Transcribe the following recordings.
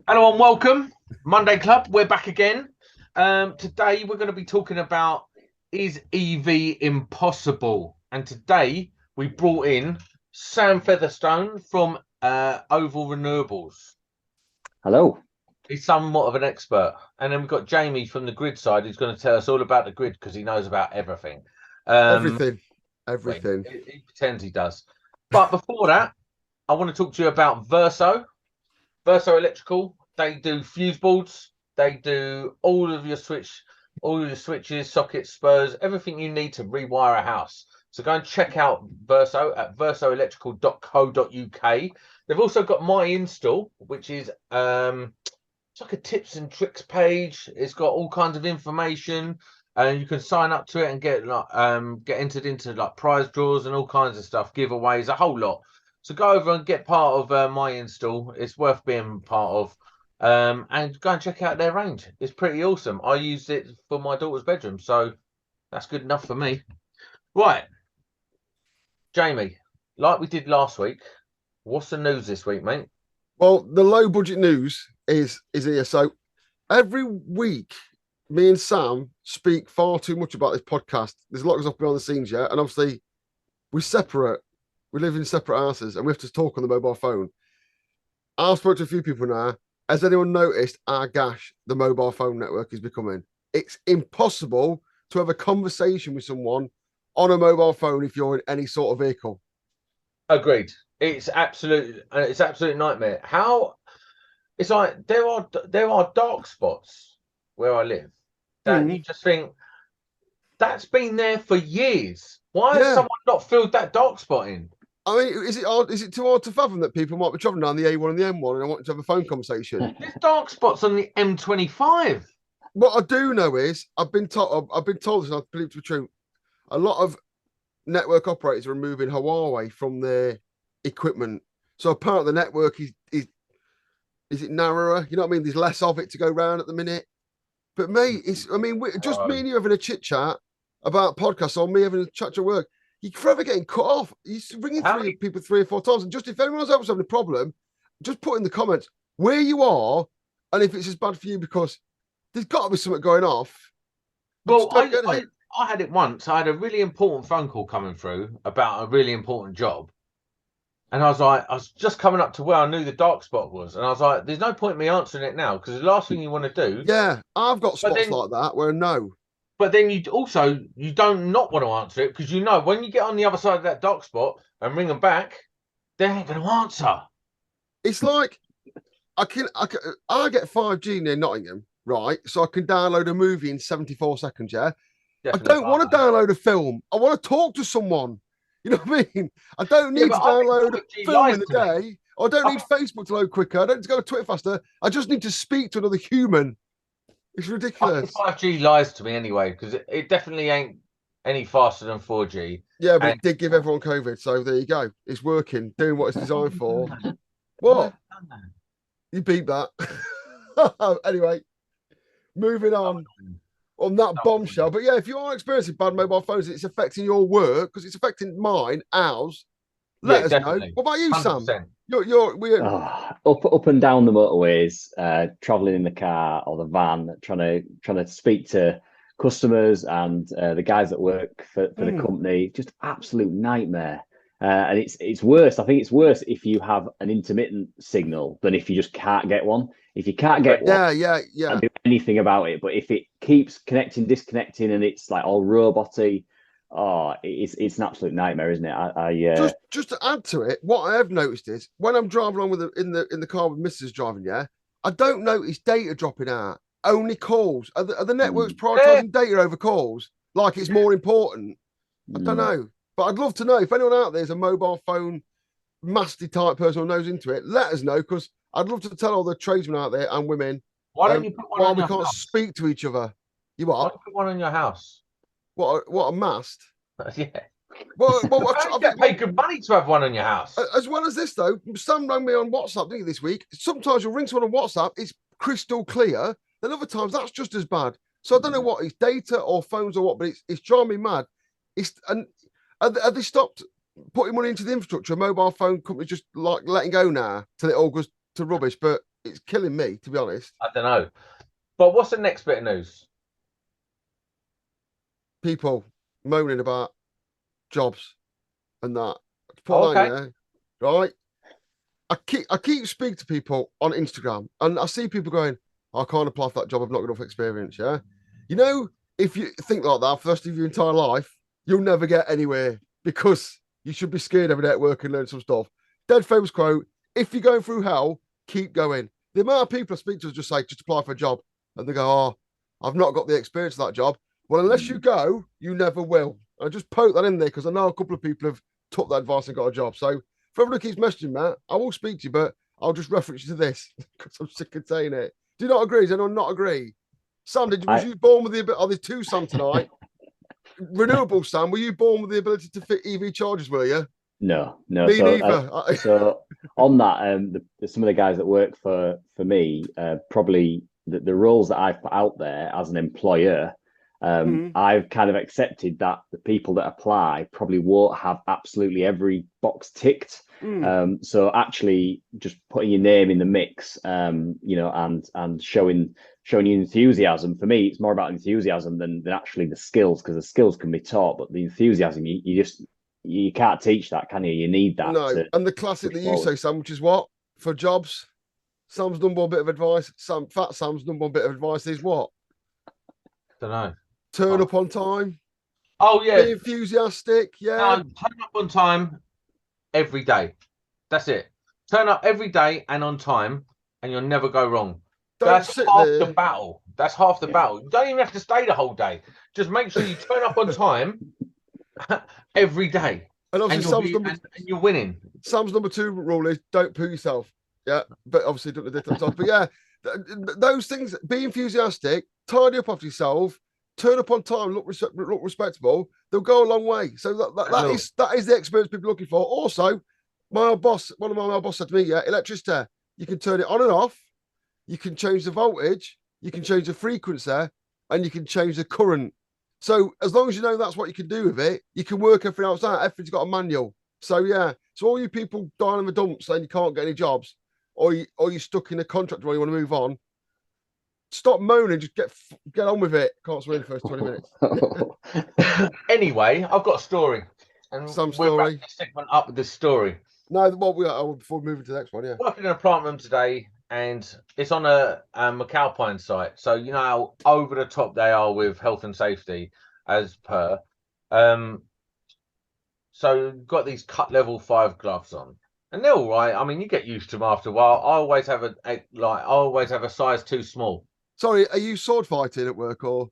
Hello and welcome, Monday Club. We're back again. Today we're going to be talking about is EV impossible? And today we brought in Sam Featherstone from Oval Renewables. Hello. He's somewhat of an expert. And then we've got Jamie from the grid side who's going to tell us all about the grid because he knows about everything. Everything. He pretends he does. But before that, I want to talk to you about Verso. Verso Electrical. They do fuse boards. They do all of your switches, sockets, spurs, everything you need to rewire a house. So go and check out Verso at versoelectrical.co.uk. They've also got My Install, which is it's like a tips and tricks page. It's got all kinds of information, and you can sign up to it and get entered into like prize draws and all kinds of stuff, giveaways, a whole lot. So go over and get part of My Install. It's worth being part of. And go and check out their range. It's pretty awesome. I used it for my daughter's bedroom, so that's good enough for me. Right, Jamie, like we did last week, what's the news this week, mate? Well, the low budget news is here. So every week, me and Sam speak far too much about this podcast. There's a lot of stuff behind the scenes, yeah, and obviously we're separate. We live in separate houses, and we have to talk on the mobile phone. I've spoken to a few people now. Has anyone noticed our gash, the mobile phone network, is becoming? It's impossible to have a conversation with someone on a mobile phone if you're in any sort of vehicle. Agreed. It's absolute nightmare. How it's like there are dark spots where I live that you just think that's been there for years. Why has someone not filled that dark spot in? I mean, is it too hard to fathom that people might be traveling down the A1 and the M1 and I want to have a phone conversation? There's dark spots on the M25. What I do know is I've been told this, and I believe to be true. A lot of network operators are removing Huawei from their equipment. So apparently the network is it narrower? You know what I mean? There's less of it to go round at the minute. But mate, me and you having a chit chat about podcasts or me having a chat to work. You're forever getting cut off. You're ringing people 3 or 4 times. And just if anyone else having a problem, just put in the comments where you are and if it's as bad for you, because there's got to be something going off. Well, I had it once. I had a really important phone call coming through about a really important job. And I was just coming up to where I knew the dark spot was. And I was like, there's no point in me answering it now because the last thing you want to do. Yeah, I've got spots like that where no. But then you don't not want to answer it because you know when you get on the other side of that dark spot and ring them back, they ain't going to answer. It's like I get 5G near Nottingham, right? So I can download a movie in 74 seconds. Yeah, definitely. I don't want to download a film. I want to talk to someone. You know what I mean? I don't need to download a film in the day. I don't need Facebook to load quicker. I don't need to go to Twitter faster. I just need to speak to another human. It's ridiculous. 5G lies to me anyway, because it definitely ain't any faster than 4G. Yeah, but it did give everyone COVID, so there you go. It's working, doing what it's designed for. What? You beat that. Anyway, moving on that bombshell. But yeah, if you are experiencing bad mobile phones, it's affecting your work, because it's affecting mine, ours. Let us know. What about you, 100%. Sam? We're up and down the motorways, traveling in the car or the van, trying to speak to customers and the guys that work for the company. Just absolute nightmare. And it's worse. I think it's worse if you have an intermittent signal than if you just can't get one. If you can't get one, can't do anything about it. But if it keeps connecting, disconnecting, and it's like all roboty. Oh, it's an absolute nightmare, isn't it? Just to add to it, what I have noticed is when I'm driving along in the car with Mrs. driving, I don't notice data dropping out. Only calls. Are the networks prioritizing data over calls? Like it's more important. I don't know, but I'd love to know if anyone out there is a mobile phone masty type person who knows into it. Let us know, because I'd love to tell all the tradesmen out there and women why don't you put one why on we your can't house? Speak to each other. You what? Why don't you put one on your house? What a mast. Yeah. Well, I get paid good money to have one on your house. As well as this, though, Sam rang me on WhatsApp, didn't you, this week? Sometimes you'll ring someone on WhatsApp, it's crystal clear. Then other times that's just as bad. So I don't know what it's data or phones or what, but it's driving me mad. Have they stopped putting money into the infrastructure? Mobile phone companies just like letting go now till it all goes to rubbish. But it's killing me, to be honest. I don't know. But what's the next bit of news? People moaning about jobs and that. Put Oh, that okay. in there, right? I keep speaking to people on Instagram, and I see people going, "I can't apply for that job. I've not got enough experience." Yeah, you know, if you think like that for the rest of your entire life, you'll never get anywhere because you should be scared every day at work and learn some stuff. Dead famous quote: "If you're going through hell, keep going." The amount of people I speak to just say, "Just apply for a job," and they go, "Oh, I've not got the experience of that job." Well, unless you go, you never will. I just poke that in there because I know a couple of people have took that advice and got a job. So if everyone keeps messaging, Matt, I will speak to you, but I'll just reference you to this because I'm sick of saying it. Do you not agree? Does anyone not agree? Sam, was you born with the ability? Are there two Sam tonight? Renewable Sam, were you born with the ability to fit EV chargers? Were you? No. Me neither. So on that, some of the guys that work for me, probably the roles that I've put out there as an employer, I've kind of accepted that the people that apply probably won't have absolutely every box ticked. So actually just putting your name in the mix, and showing your enthusiasm. For me, it's more about enthusiasm than actually the skills, because the skills can be taught, but the enthusiasm, you can't teach that, can you? You need that. No, and the classic that you say, Sam, which is what? For jobs, Sam's number one bit of advice, Fat Sam's number one bit of advice is what? Don't know. Turn up on time. Oh, yeah. Be enthusiastic. Yeah. No, turn up on time every day. That's it. Turn up every day and on time, and you'll never go wrong. That's half the battle. That's half the battle. You don't even have to stay the whole day. Just make sure you turn up on time every day. And obviously, and you're winning. Sam's number two rule is don't poo yourself. Yeah, but obviously don't do different times. But yeah, those things. Be enthusiastic. Tidy up after yourself. Turn up on time. Look respectable. They'll go a long way. So that is the experience people are looking for. Also, one of my old boss said to me, "Yeah, electricity. You can turn it on and off. You can change the voltage. You can change the frequency, and you can change the current. So as long as you know that's what you can do with it, you can work everything else out. Everything's got a manual. So yeah. So all you people dying in the dumps saying you can't get any jobs, or you're stuck in a contract where you want to move on, stop moaning. Just get on with it. Can't swear in the first 20 minutes. Anyway, I've got a story, and Some we're story. wrapping this segment up with this story. No, what before moving to the next one, yeah. Working in a plant room today, and it's on a McAlpine site. So you know how over the top they are with health and safety, as per. So you've got these cut level 5 gloves on, and they're all right. I mean, you get used to them after a while. I always have a size too small. Sorry, are you sword fighting at work or?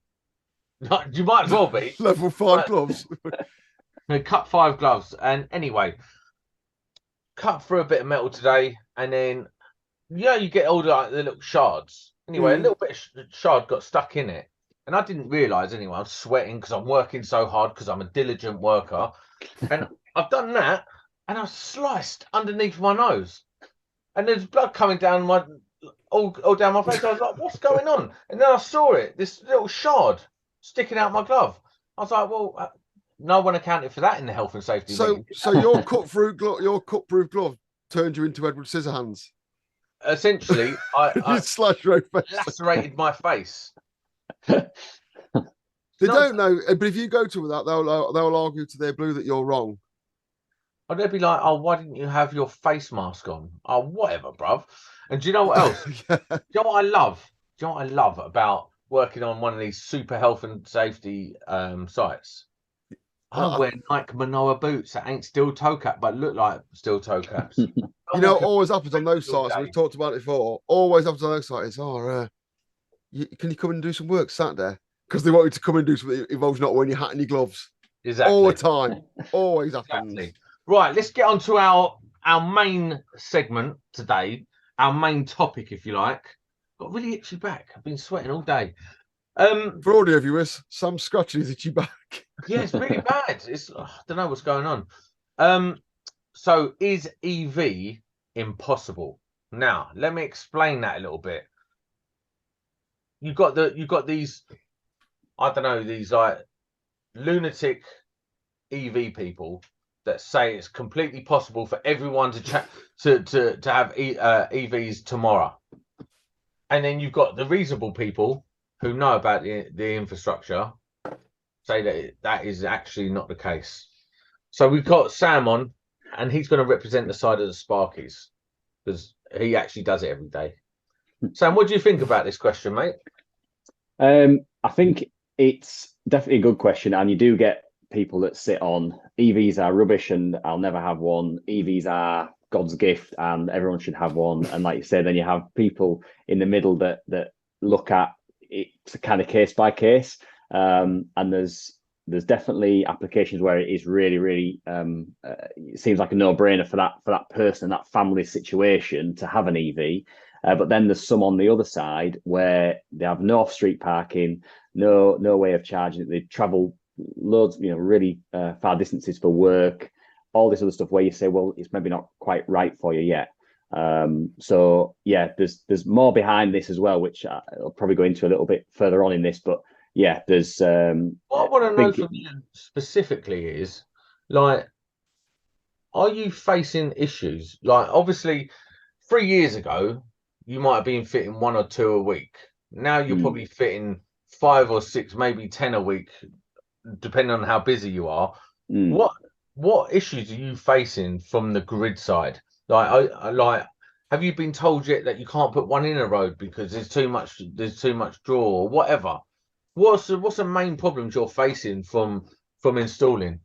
You might as well be. Level 5 gloves. Cut 5 gloves, and anyway, cut through a bit of metal today, and then you get all the little shards. Anyway, a little bit of shard got stuck in it, and I didn't realise anyway. I'm sweating because I'm working so hard because I'm a diligent worker, and I've done that, and I've sliced underneath my nose, and there's blood coming down all down my face. I was like, "What's going on?" And then I saw this little shard sticking out my glove. I was like, "Well." No one accounted for that in the health and safety. So your cut-proof glove turned you into Edward Scissorhands. Essentially, I slash your face. Lacerated my face. They don't know, but if you go to that, they'll argue to their blue that you're wrong. Or they'd be like, "Oh, why didn't you have your face mask on?" Oh, whatever, bruv. And do you know what else? Yeah. Do you know what I love? Do you know what I love about working on one of these super health and safety sites? I wear Nike Manoa boots that ain't steel toe cap, but look like steel toe caps. You know, it always happens on those sites. We've talked about it before. Always happens on those sites. Can you come and do some work Saturday? Because they want you to come and do something that involves not wearing your hat and your gloves. Exactly. All the time. Always happens. Exactly. Right, let's get on to our main segment today. Our main topic, if you like. Got really itchy back. I've been sweating all day. For audio viewers, Sam scratching his itchy back. Yeah, it's really bad. I don't know what's going on. So is EV impossible? Now, let me explain that a little bit. You've got these, I don't know, these like lunatic EV people that say it's completely possible for everyone to have EVs tomorrow. And then you've got the reasonable people who know about the infrastructure say that that is actually not the case. So we've got Sam on, and he's going to represent the side of the Sparkies because he actually does it every day. Sam, what do you think about this question, mate? I think it's definitely a good question, and you do get people that sit on EVs are rubbish and I'll never have one. EVs are God's gift and everyone should have one. And like you said, then you have people in the middle that look at it kind of case by case. And there's definitely applications where it is really it seems like a no-brainer for that person, that family situation to have an EV. But then there's some on the other side where they have no off-street parking, no way of charging it. They travel loads, really far distances for work, all this other stuff where you say, well, it's maybe not quite right for you yet. So yeah, there's more behind this as well, which I'll probably go into a little bit further on in this. But yeah, there's. What I want to know from you specifically is, like, are you facing issues? Like, obviously, 3 years ago, you might have been fitting 1 or 2 a week. Now you're probably fitting 5 or 6, maybe 10 a week, depending on how busy you are. What issues are you facing from the grid side? Like, have you been told yet that you can't put one in a road because there's too much draw or whatever? What's the main problems you're facing from installing?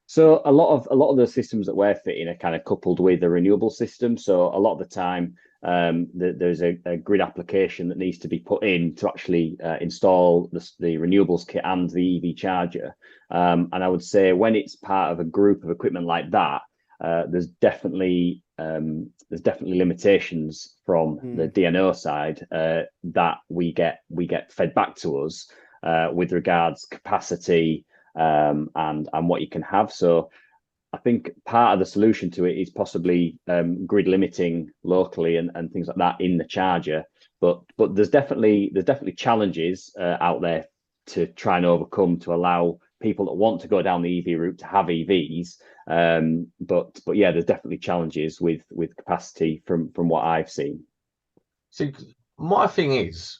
So a lot of the systems that we're fitting are kind of coupled with a renewable system. So a lot of the time, there's a grid application that needs to be put in to actually install the renewables kit and the EV charger. And I would say when it's part of a group of equipment like that, there's definitely limitations from the DNO side that we get fed back to us with regards capacity. And what you can have. So I think part of the solution to it is possibly grid limiting locally and things like that in the charger. But there's definitely challenges out there to try and overcome to allow people that want to go down the EV route to have EVs. But yeah, there's definitely challenges with capacity from what I've seen. See, my thing is,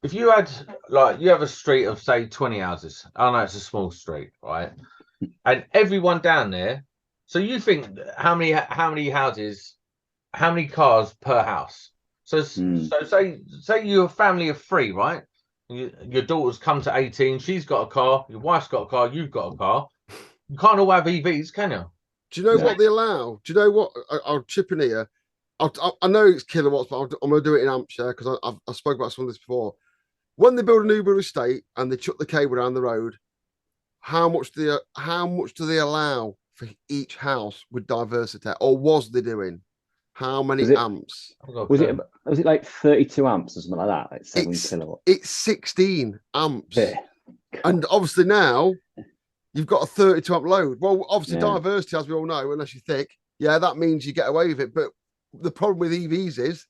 if you had, like, you have a street of, say, 20 houses. I know it's a small street, right? And everyone down there. So you think how many houses, how many cars per house? So say you're a family of 3, right? Your daughter's come to 18. She's got a car. Your wife's got a car. You've got a car. You can't all have EVs, can you? Do you know what they allow? Do you know what? I'll chip in here. I know it's kilowatts, but I'm going to do it in Hampshire because I spoke about some of this before. When they build a new estate and they chuck the cable down the road, how much do they allow for each house with diversity, or was they doing? How many amps? Was it like 32 amps or something like that? Like 7 kilowatts. It's 16 amps. Yeah. And obviously now you've got a 32 amp load. Well, obviously diversity, as we all know, unless you're thick, that means you get away with it. But the problem with EVs is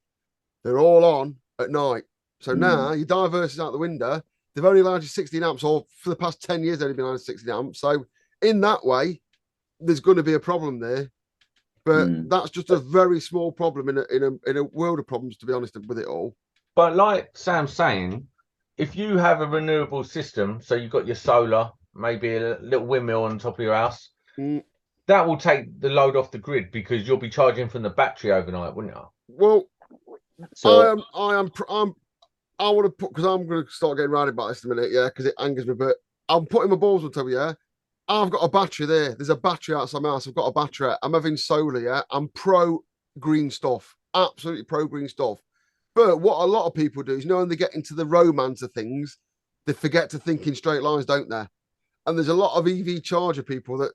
they're all on at night. So now your diversity's out the window. They've only allowed you 16 amps, or for the past 10 years, they've only been allowed 16 amps. So in that way, there's going to be a problem there. But that's just a very small problem in a world of problems, to be honest with it all. But like Sam's saying, if you have a renewable system, so you've got your solar, maybe a little windmill on top of your house, that will take the load off the grid because you'll be charging from the battery overnight, wouldn't you? Well, so I want to put, because I'm going to start getting round about this in a minute, because it angers me, but I'm putting my balls on top of you. I've got a battery there. There's a battery outside my house. I've got a battery. I'm having solar, I'm pro green stuff. Absolutely pro green stuff. But what a lot of people do is, when they get into the romance of things, they forget to think in straight lines, don't they? And there's a lot of EV charger people that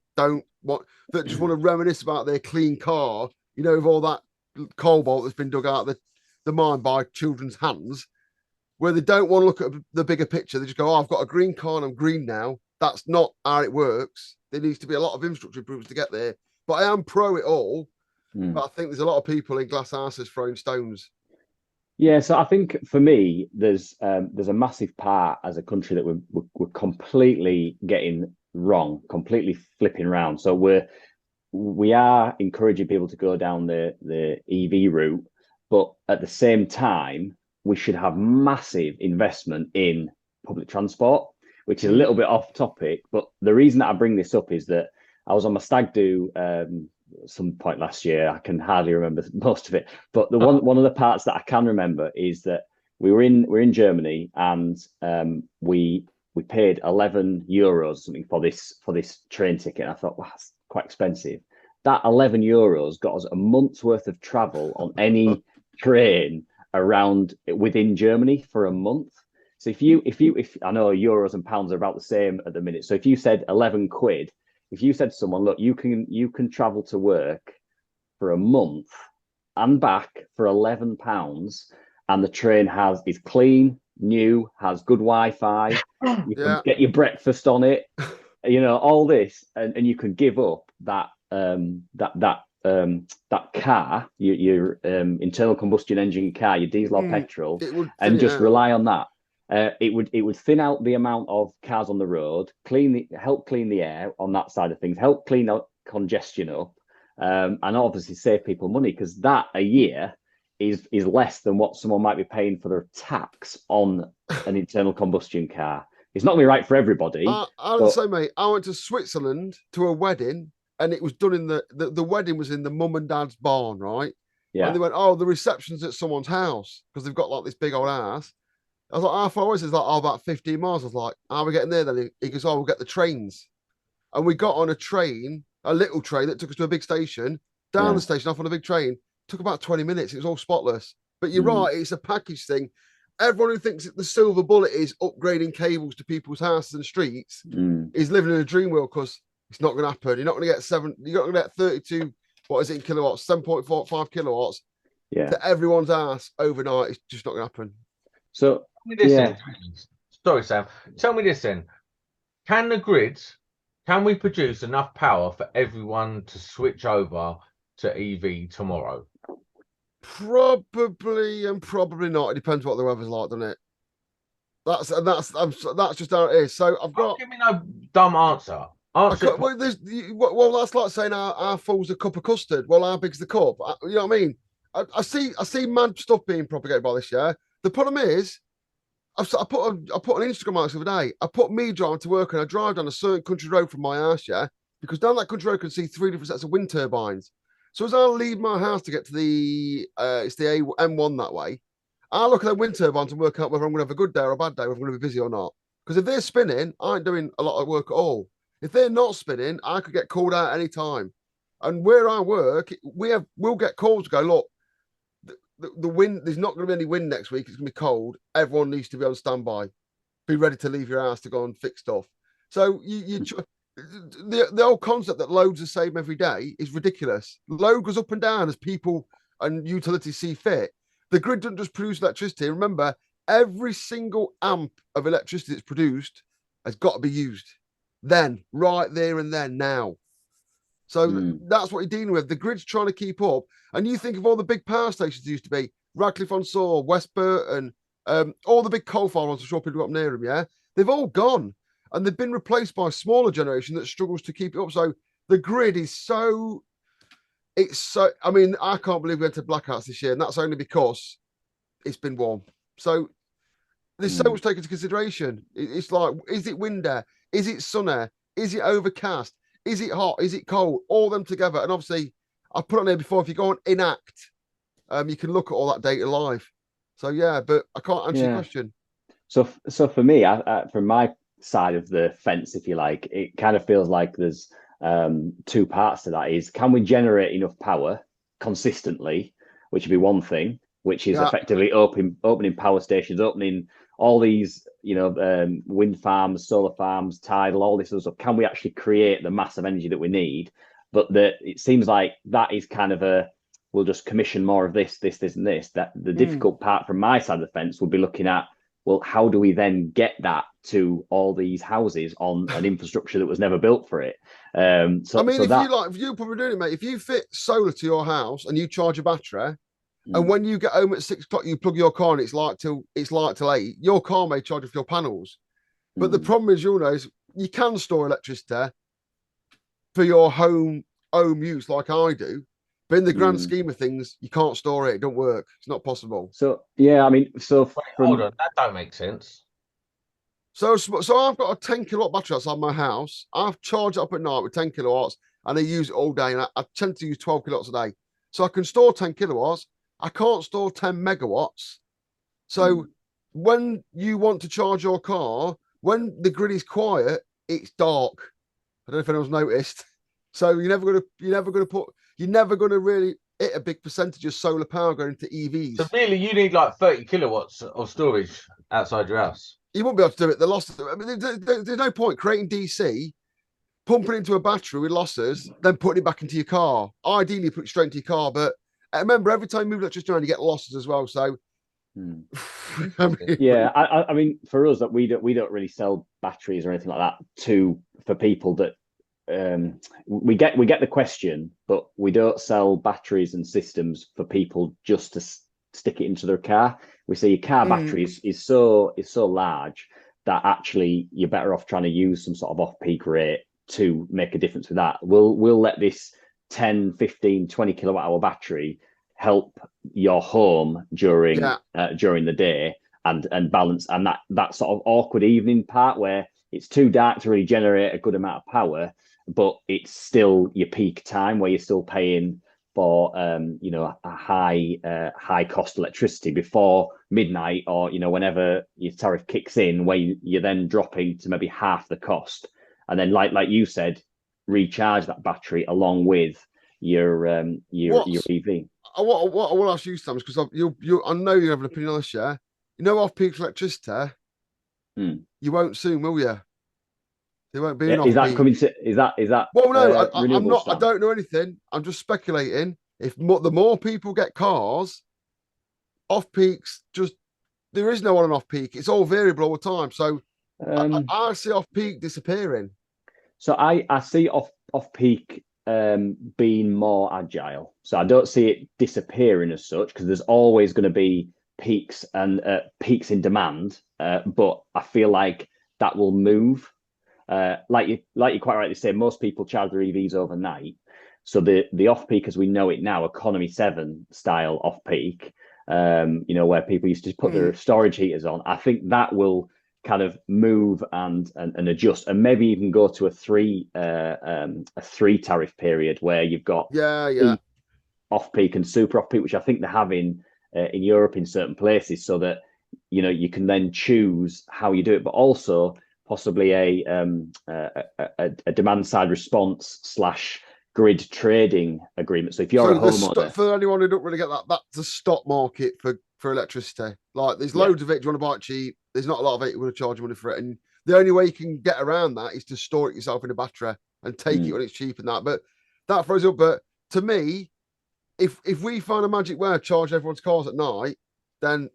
just want to reminisce about their clean car, with all that cobalt that's been dug out of the mine by children's hands, where they don't want to look at the bigger picture. They just go, I've got a green car and I'm green now. That's not how it works. There needs to be a lot of infrastructure improvements to get there. But I am pro it all. But I think there's a lot of people in glass houses throwing stones. Yeah, so I think for me, there's a massive part as a country that we're completely getting wrong, completely flipping around. So we are encouraging people to go down the EV route, but at the same time, we should have massive investment in public transport, which is a little bit off topic. But the reason that I bring this up is that I was on my stag do some point last year. I can hardly remember most of it, but the one of the parts that I can remember is that we're in Germany, and we paid 11 euros something for this train ticket. And I thought, wow, that's quite expensive. That 11 euros got us a month's worth of travel on any train around within Germany for a month. So if I know euros and pounds are about the same at the minute. So if you said 11 quid, if you said to someone, look, you can travel to work for a month and back for £11, and the train is clean, new, has good Wi-Fi, you can get your breakfast on it, all this, and you can give up that car, your internal combustion engine car, your diesel or petrol, and just rely on that. It would thin out the amount of cars on the road, help clean the air on that side of things, help clean out congestion up, and obviously save people money, because that a year is less than what someone might be paying for their tax on an internal combustion car. It's not going to be right for everybody. I'll say, mate, I went to Switzerland to a wedding, and it was done in the wedding was in the mum and dad's barn, right? Yeah. And they went, oh, the reception's at someone's house because they've got like this big old house. I was like, how far is it? It's like, oh, about 15 miles. I was like, how are we getting there then? He goes, oh, we'll get the trains. And we got on a train, a little train that took us to a big station, down the station, off on a big train. Took about 20 minutes. It was all spotless. But you're right, it's a package thing. Everyone who thinks that the silver bullet is upgrading cables to people's houses and streets is living in a dream world, because it's not going to happen. You're not going to get you're not going to get 32, what is it in kilowatts, 7.45 kilowatts to everyone's ass overnight. It's just not going to happen. So, tell me this then. Sorry, Sam. Tell me this then. Can we produce enough power for everyone to switch over to EV tomorrow? Probably and probably not. It depends what the weather's like, doesn't it? That's just how it is. So I've got. Give me no dumb answer. Well, that's like saying our full's a cup of custard. Well, how big's the cup? You know what I mean? I see mad stuff being propagated by this year. The problem is, I put on Instagram the other day. I put me driving to work, and I drive down a certain country road from my house, because down that country road I can see 3 different sets of wind turbines. So as I leave my house to get to it's the M1 that way, I look at the wind turbines and work out whether I'm going to have a good day or a bad day, whether I'm going to be busy or not. Because if they're spinning, I ain't doing a lot of work at all. If they're not spinning, I could get called out any time. And where I work, we'll get calls to go, look, the wind, there's not going to be any wind next week. It's going to be cold. Everyone needs to be on standby. Be ready to leave your house to go and fix stuff. So the whole concept that loads the same every day is ridiculous. Load goes up and down as people and utilities see fit. The grid doesn't just produce electricity. Remember, every single amp of electricity that's produced has got to be used. Then, right there and then, now. So that's what you're dealing with. The grid's trying to keep up. And you think of all the big power stations there used to be, Radcliffe-on-Soar, West Burton, all the big coal-fired ones, I'm sure people up near them, they've all gone. And they've been replaced by a smaller generation that struggles to keep it up. So the grid is I mean, I can't believe we went to blackouts this year, and that's only because it's been warm. So there's so much taken into consideration. It's like, is it windy? Is it sunny? Is it overcast? Is it hot? Is it cold? All them together. And obviously, I put on there before, if you go on Enact, you can look at all that data live. So yeah, but I can't answer your question. So for me, from my side of the fence, if you like, it kind of feels like there's 2 parts to that. Is, can we generate enough power consistently, which would be one thing, which is effectively opening power stations, opening all these wind farms, solar farms, tidal, all this other stuff. Can we actually create the massive energy that we need? But it seems like that is kind of we'll just commission more of this and this. That the difficult part from my side of the fence would be looking at, well, how do we then get that to all these houses on an infrastructure that was never built for it? If you're probably doing it, mate, if you fit solar to your house and you charge a battery, and when you get home at 6 o'clock, you plug your car and it's light till 8, your car may charge off your panels. But the problem is, is you can store electricity for your home use like I do, But in the grand scheme of things, you can't store it. It don't work. It's not possible. So yeah, I mean, so Wait, hold on, that don't make sense. So I've got a 10 kilowatt battery outside my house. I've charged it up at night with 10 kilowatts and I use it all day. And I tend to use 12 kilowatts a day. So I can store 10 kilowatts. I can't store 10 megawatts. So when you want to charge your car, when the grid is quiet, it's dark. I don't know if anyone's noticed. So you're never gonna really hit a big percentage of solar power going into EVs. So really, you need like 30 kilowatts of storage outside your house. You won't be able to do it. The losses. I mean, there's no point creating DC, pumping it into a battery with losses, then putting it back into your car. Ideally, put it straight into your car. But remember, every time you move electricity around, you get losses as well. So, I mean, for us, that we don't really sell batteries or anything like that for people that we get the question, but we don't sell batteries and systems for people just to stick it into their car. We say your car battery is so large that actually you're better off trying to use some sort of off-peak rate to make a difference with that. We'll let this 10, 15, 20 kilowatt hour battery help your home during the day and balance, and that sort of awkward evening part where it's too dark to really generate a good amount of power, but it's still your peak time where you're still paying for a high cost electricity before midnight, or whenever your tariff kicks in, where you're then dropping to maybe half the cost, and then like you said, recharge that battery along with your EV. What I will ask you, Sam, because I know you have an opinion on this. Yeah, off-peak electricity, you won't soon, will you? There won't be an off-peak. Is that coming to? Is that? Well, no, I'm not. I don't know anything. I'm just speculating. If the more people get cars, off-peaks there is no on and off-peak. It's all variable all the time. So I see off-peak disappearing. So I see off-peak being more agile. So I don't see it disappearing as such, because there's always going to be peaks and peaks in demand. But I feel like that will move. Like you quite rightly say, most people charge their EVs overnight. So the off-peak as we know it now, economy 7 style off-peak, where people used to put their storage heaters on, I think that will kind of move and adjust, and maybe even go to a three tariff period where you've got off-peak and super off-peak, which I think they're having in Europe in certain places, so that you can then choose how you do it, but also possibly a demand side response / grid trading agreement. So if you're a homeowner, for anyone who don't really get that, that's a stock market for electricity. Like there's loads of it. Do you want to buy it cheap? There's not a lot of it. You want to charge money for it, and the only way you can get around that is to store it yourself in a battery and take it when it's cheap and that. But that throws up. But to me, if we find a magic way to charge everyone's cars at night, then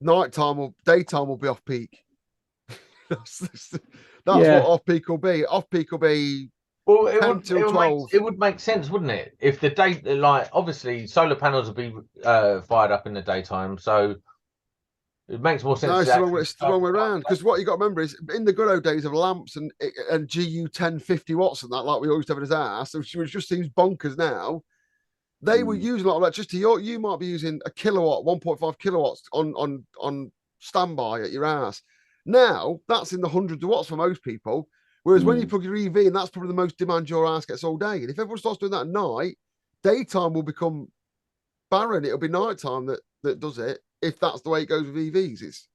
daytime will be off peak. That's what off peak will be. Off peak will be. Well, it would make sense, wouldn't it? If the day, like obviously solar panels will be fired up in the daytime, so it makes more sense. No, it's the wrong way around. Because what you got to remember is, in the good old days of lamps and GU 1050 watts and that, like we always have in his ass, which just seems bonkers now. They were using a lot of electricity. You might be using a kilowatt, 1.5 kilowatts on standby at your ass. Now that's in the hundreds of watts for most people. Whereas when you plug your EV, and that's probably the most demand your ass gets all day. And if everyone starts doing that at night, daytime will become barren. It'll be nighttime that does it. If that's the way it goes with EVs,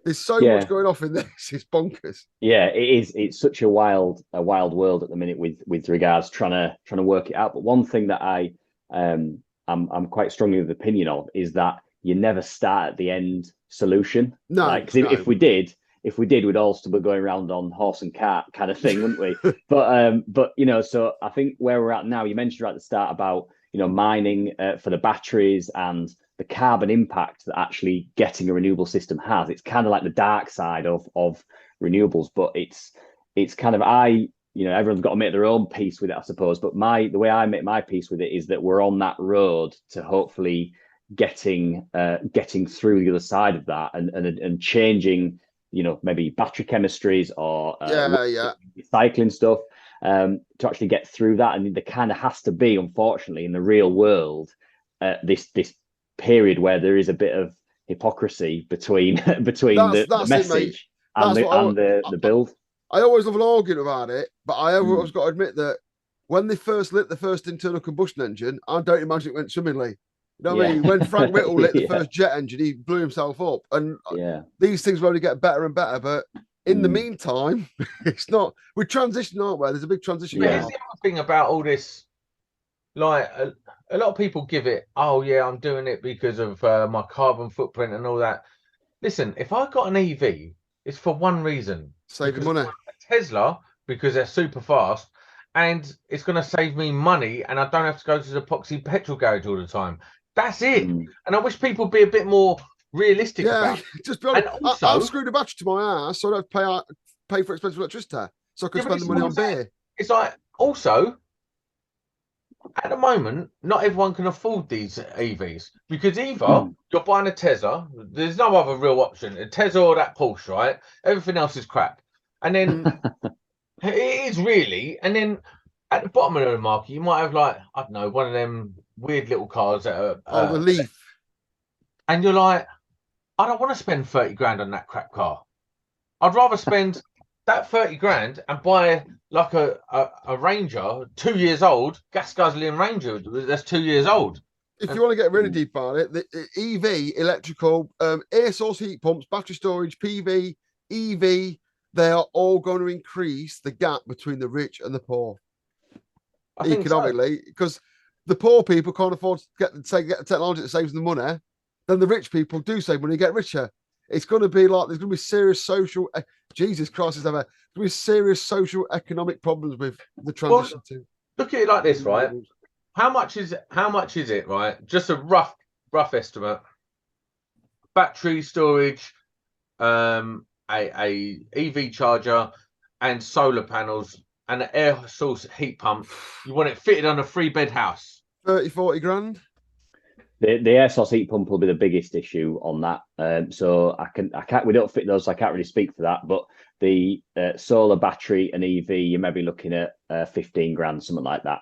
there's so much going off in this. It's bonkers. Yeah, it is. It's such a wild world at the minute with regards trying to work it out. But one thing that I'm quite strongly of the opinion of is that you never start at the end solution. No, if we did, we'd all still be going around on horse and cart kind of thing, wouldn't we? But so I think where we're at now, you mentioned right at the start about mining for the batteries and the carbon impact that actually getting a renewable system has. It's kind of like the dark side of renewables, but it's kind of everyone's got to make their own peace with it, I suppose. But the way I make my peace with it is that we're on that road to hopefully getting through the other side of that and changing maybe battery chemistries or recycling stuff. to actually get through that. And there kind of has to be, unfortunately, in the real world, this period where there is a bit of hypocrisy between the That's it, mate. message and That's what the build. I always love an argument about it, but I always Mm. got to admit that when they first lit the first internal combustion engine, I don't imagine it went swimmingly. You know what I mean? When Frank Whittle lit the Yeah. first jet engine, he blew himself up. And Yeah. these things will only get better and better. But in the meantime, it's not. We're transitioning, aren't we? There's a big transition. But Yeah. here's the other thing about all this. Like a lot of people give it, oh yeah, I'm doing it because of my carbon footprint and all that. Listen, if I got an EV, it's for one reason. Saving Because money. a Tesla, because they're super fast, and it's going to save me money, and I don't have to go to the epoxy petrol garage all the time. That's it. Mm. And I wish people would be a bit more realistic Yeah, about it. just be honest. And also, I've screwed a battery to my ass, so I don't have to pay for expensive electricity, so I can Yeah, but spend this the is money what on I'm saying. beer. It's like, also, at the moment, not everyone can afford these EVs because either you're buying a Tesla, there's no other real option, a Tesla or that Porsche, right? Everything else is crap. And then it is really, and then at the bottom of the market, you might have like, I don't know, one of them weird little cars that are The Leaf. and you're like, I don't want to spend 30 grand on that crap car. I'd rather spend that 30 grand and buy like a Ranger, 2 years old, gas guzzling Ranger that's 2 years old. If you want to get really deep on it, the EV, electrical, air source heat pumps, battery storage, PV, EV, they are all going to increase the gap between the rich and the poor I think so. economically, because the poor people can't afford to get the technology that saves them money. Then the rich people do save money, get richer. It's going to be like there's going to be serious social. Jesus Christ, is ever there's going to be serious social economic problems with the transition to. Look at it like this, right? How much is it, right? Just a rough estimate. Battery storage, a EV charger, and solar panels, and an air source heat pump. You want it fitted on a 3-bed house. 30-40 grand. The air source heat pump will be the biggest issue on that. So I can't. We don't fit those. So I can't really speak for that. But the solar battery and EV, you may be looking at 15 grand, something like that.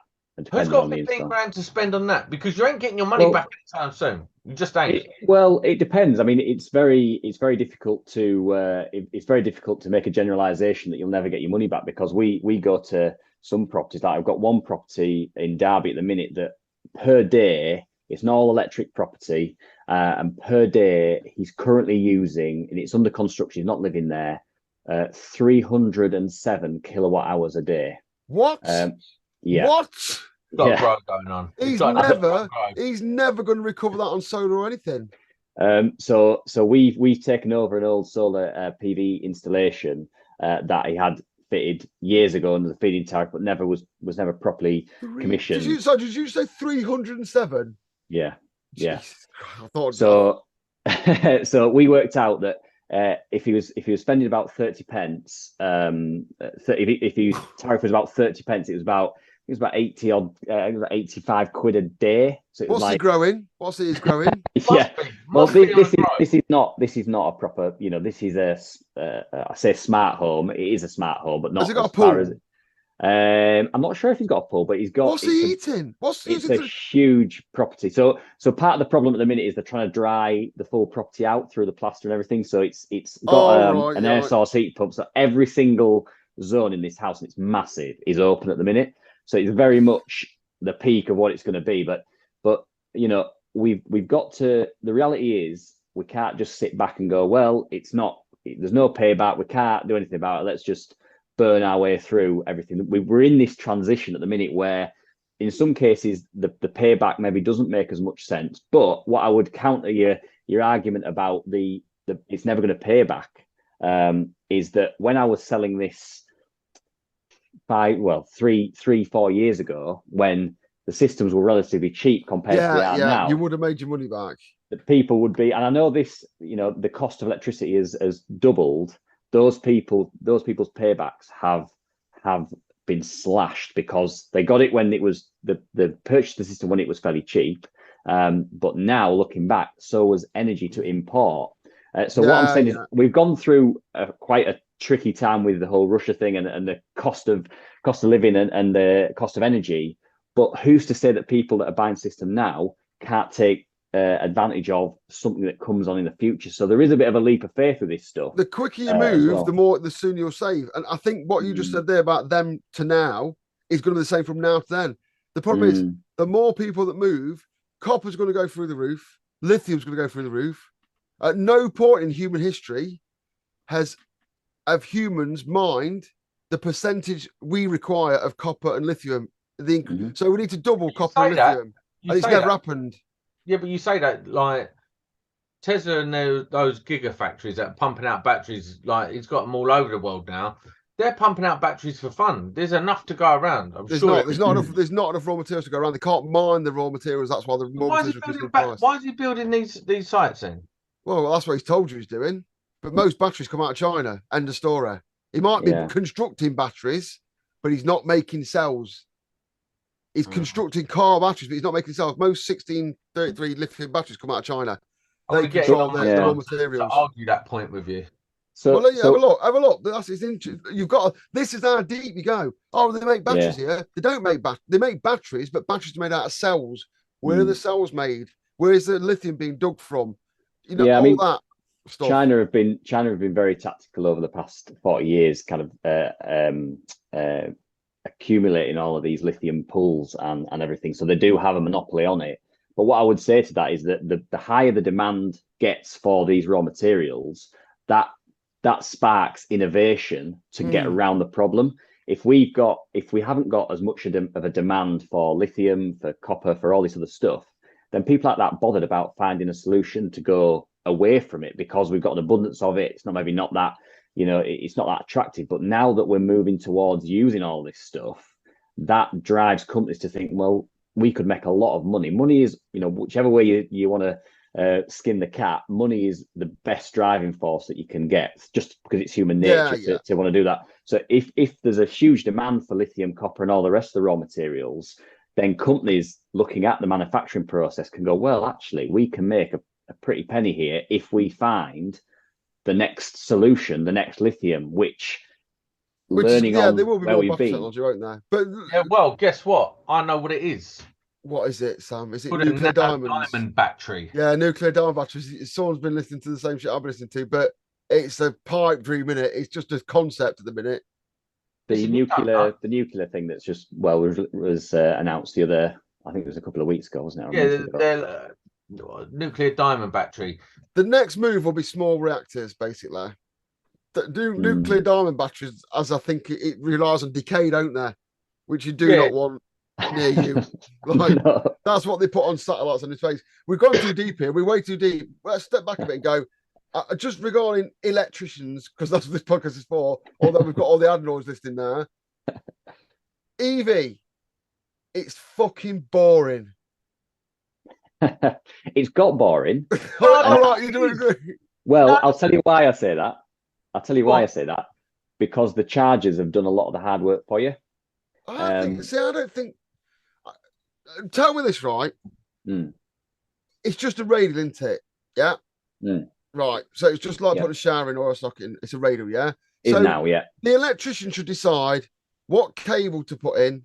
Who's got 15 grand to spend on that? Because you ain't getting your money back anytime soon. You just ain't. It depends. I mean, it's very difficult to it's very difficult to make a generalization that you'll never get your money back, because we go to some properties. Like I've got one property in Derby at the minute that per day, it's an all electric property, and per day he's currently using, and it's under construction, he's not living there, 307 kilowatt hours a day. What? Yeah. What? Got a grow going on. He's never going to recover that on solar or anything. So we've taken over an old solar PV installation that he had fitted years ago under the feed-in tariff, but was never properly commissioned. Did you say 307? Yeah. Jesus, I thought so. So we worked out that if he was spending about 30 pence, if his tariff was about 30 pence, it was about 80 odd, 85 quid a day. So it was he growing? What's he growing? Yeah. Well, this is not a proper. This is I say smart home. It is a smart home, but not. Has he got a pool? I'm not sure if he's got a pool, but he's got. What's he eating? It's a huge property. So part of the problem at the minute is they're trying to dry the full property out through the plaster and everything. So it's got an air source heat pump. So every single zone in this house, and it's massive, is open at the minute. So it's very much the peak of what it's going to be. But we've got to. The reality is we can't just sit back and go, well, it's not. There's no payback. We can't do anything about it. Let's just burn our way through everything. We're in this transition at the minute where in some cases the payback maybe doesn't make as much sense. But what I would counter your argument about the it's never going to pay back is that when I was selling this 3-4 years ago, when the systems were relatively cheap compared to they are now, you would have made your money back. The people would be, and I know this, the cost of electricity has doubled. Those people's paybacks have been slashed because they got it when it was the purchased the system when it was fairly cheap. But now looking back, so was energy to import. What I'm saying is we've gone through quite tricky time with the whole Russia thing and the cost of living and the cost of energy. But who's to say that people that are buying system now can't take advantage of something that comes on in the future? So there is a bit of a leap of faith with this stuff. The quicker you move, well. the sooner you'll save. And I think what you just said there about them to now is going to be the same from now to then. The problem is the more people that move, copper's going to go through the roof, lithium's going to go through the roof. At no point in human history have humans mined the percentage we require of copper and lithium. So we need to double copper and lithium. And it's never happened. Yeah, but you say that like Tesla and those gigafactories that are pumping out batteries, like it's got them all over the world now. They're pumping out batteries for fun. There's enough to go around. There's not enough raw materials to go around. They can't mine the raw materials. That's why the raw materials. Why is he building these sites then? Well, that's what he's told you he's doing. But most batteries come out of China. End of story. He might be constructing batteries, but he's not making cells. He's constructing car batteries, but he's not making cells. Most 1633 lithium batteries come out of China. They control the raw materials. To argue that point with you. Have a look. That's interesting. You've got this is how deep you go. Oh, they make batteries here. They don't make they make batteries, but batteries are made out of cells. Where are the cells made? Where is the lithium being dug from? You know, that stuff. China have been very tactical over the past 40 years, kind of accumulating all of these lithium pools and everything. So they do have a monopoly on it. But what I would say to that is that the higher the demand gets for these raw materials, that sparks innovation to get around the problem. If we haven't got as much of a demand for lithium, for copper, for all this other stuff, then people like that bothered about finding a solution to go away from it because we've got an abundance of it. It's not that, it's not that attractive. But now that we're moving towards using all this stuff, that drives companies to think, well, we could make a lot of money. Money is, whichever way you want to skin the cat, money is the best driving force that you can get, just because it's human nature to want to do that. So if there's a huge demand for lithium, copper, and all the rest of the raw materials, then companies looking at the manufacturing process can go, well, actually, we can make a pretty penny here if we find the next solution, the next lithium, which learning on there will be where more technology, won't there? But well, guess what? I know what it is. What is it, Sam? Is it Put nuclear a diamonds? Diamond battery. Yeah, nuclear diamond batteries. Someone's been listening to the same shit I've been listening to, but it's a pipe dream, innit? It's just a concept at the minute. The nuclear thing that's just was announced the other, I think it was a couple of weeks ago, wasn't it? Yeah, nuclear diamond battery. The next move will be small reactors, basically. Nuclear diamond batteries, as I think it relies on decay, don't they? Which you do not want near you. That's what they put on satellites in space. We've gone too deep here. We're way too deep. Let's step back a bit and go. Just regarding electricians, because that's what this podcast is for, although we've got all the adenoids listed now. EV, it's fucking boring. It's got boring. All right, you don't agree? Well, I'll tell you why I say that. I say that. Because the chargers have done a lot of the hard work for you. I don't think. Tell me this, right? It's just a radial, isn't it? Yeah. Right. So it's just like putting a shower in or a socket in. It's a radial, yeah? So now, yeah. The electrician should decide what cable to put in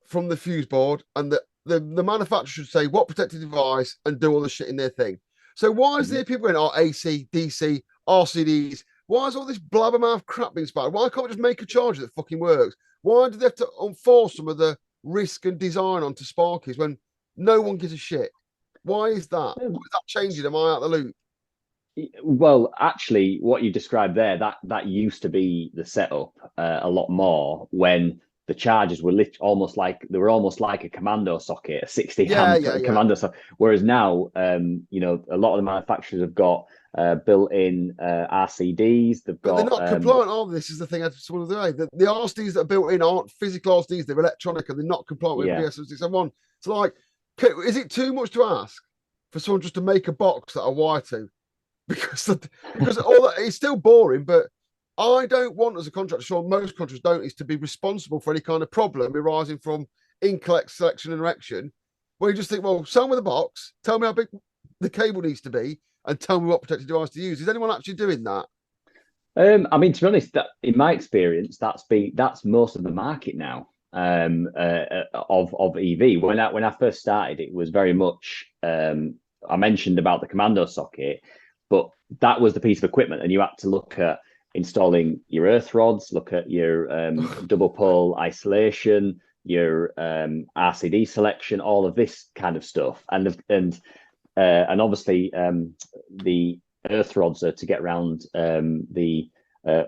from the fuse board, and the manufacturer should say what protective device and do all the shit in their thing. So why is there people going, AC, DC, RCDs? Why is all this blabbermouth crap being inspired? Why can't we just make a charger that fucking works? Why do they have to enforce some of the risk and design onto Sparkies when no one gives a shit? Why is that? What is that changing? Am I out of the loop? Well, actually, what you described there, that used to be the setup a lot more when the chargers were almost like a commando socket, a 60 amp commando socket. Whereas now, a lot of the manufacturers have got built-in RCDs. They're not compliant, are they? This is the thing I just want to say. The RCDs that are built in aren't physical RCDs; they're electronic, and they're not compliant with BS671. It's like, is it too much to ask for someone just to make a box that I wire to? Because all that, it's still boring, but I don't want, as a contractor, sure most contractors don't, is to be responsible for any kind of problem arising from incorrect selection and erection. Where you just think, well, sell me the box, tell me how big the cable needs to be, and tell me what protective device to use. Is anyone actually doing that? I mean, to be honest, that in my experience, that's most of the market now, of EV. When I first started, it was very much, I mentioned about the commando socket, but that was the piece of equipment, and you had to look at installing your earth rods, look at your double pole isolation, your RCD selection, all of this kind of stuff, and obviously the earth rods are to get around the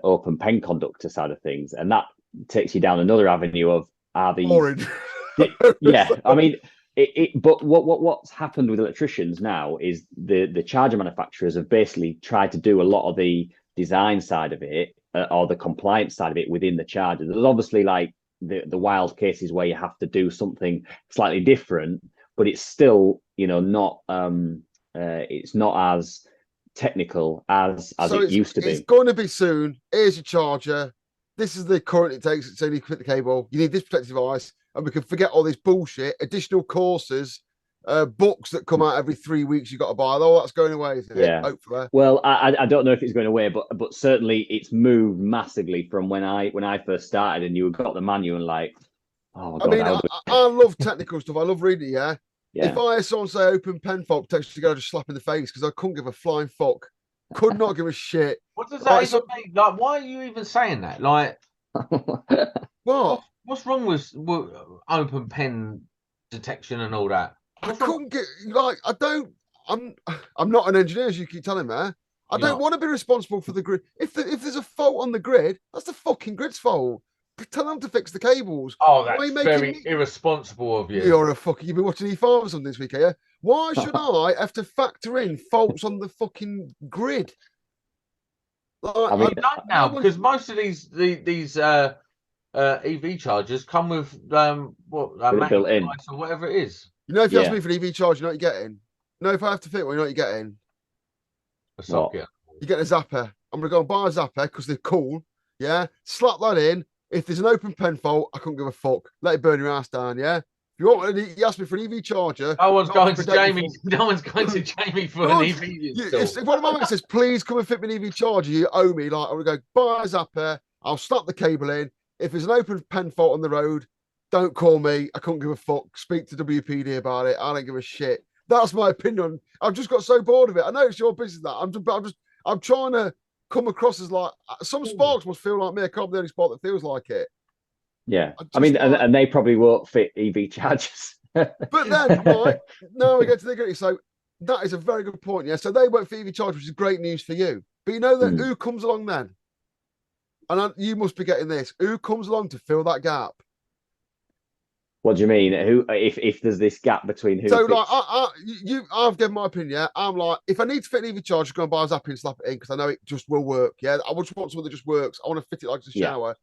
open pen conductor side of things, and that takes you down another avenue of, are these yeah, I mean but what's happened with electricians now is the charger manufacturers have basically tried to do a lot of the design side of it, or the compliance side of it within the charger. There's obviously like the wild cases where you have to do something slightly different, but it's still, you know, not it's not as technical as it used to be. It's going to be soon. Here's your charger. This is the current it takes. So you fit the cable. You need this protective device, and we can forget all this bullshit. Additional courses, books that come out every 3 weeks. You got to buy. Oh, that's going away, isn't it? Yeah. Hopefully. Well, I don't know if it's going away, but certainly it's moved massively from when I first started, and you got the manual and like, oh my God. I mean, I love technical stuff. I love reading it. Yeah. Yeah. If I hear someone say open pen fault protection to go, just slap in the face because I couldn't give a flying fuck. Could not give a shit. What does that even mean? Like, why are you even saying that? Like, what? What's wrong with open pen detection and all that? I couldn't get, like, I'm not an engineer, as you keep telling me. I don't want to be responsible for the grid. If there's a fault on the grid, that's the fucking grid's fault. Tell them to fix the cables. Oh, that's very irresponsible of you. You're a fucking. You've been watching E5 or something this week, yeah? Why should I have to factor in faults on the fucking grid? Like, I mean, I don't now, because most of these EV chargers come with built in or whatever it is. You know, if you ask me for an EV charger, you know what you're getting. No, if I have to fit one, you know what you're getting. A socket. You get a zapper. I'm gonna go and buy a zapper because they're cool. Yeah, slap that in. If there's an open pen fault, I couldn't give a fuck. Let it burn your ass down, yeah? If you want, you ask me for an EV charger. No one's going to Jamie. No one's going to Jamie for an EV. If one of my mates says, please come and fit me an EV charger, you owe me. Like, I'm going to go buy a zapper. I'll snap the cable in. If there's an open pen fault on the road, don't call me. I couldn't give a fuck. Speak to WPD about it. I don't give a shit. That's my opinion. I've just got so bored of it. I know it's your business that I'm trying to come across as like some sparks must feel like me. I can't be the only spark that feels like it. Yeah, I mean, and they probably won't fit EV chargers. But then, right now we get to the gritty. So that is a very good point. Yeah, so they won't fit EV chargers, which is great news for you. But you know that who comes along then? And you must be getting this. Who comes along to fill that gap? What do you mean? Who, if there's this gap between who? So, like, I've given my opinion. Yeah, I'm like, if I need to fit an EV charger, go and buy a Zappi and slap it in because I know it just will work. Yeah, I just want something that just works. I want to fit it like a shower.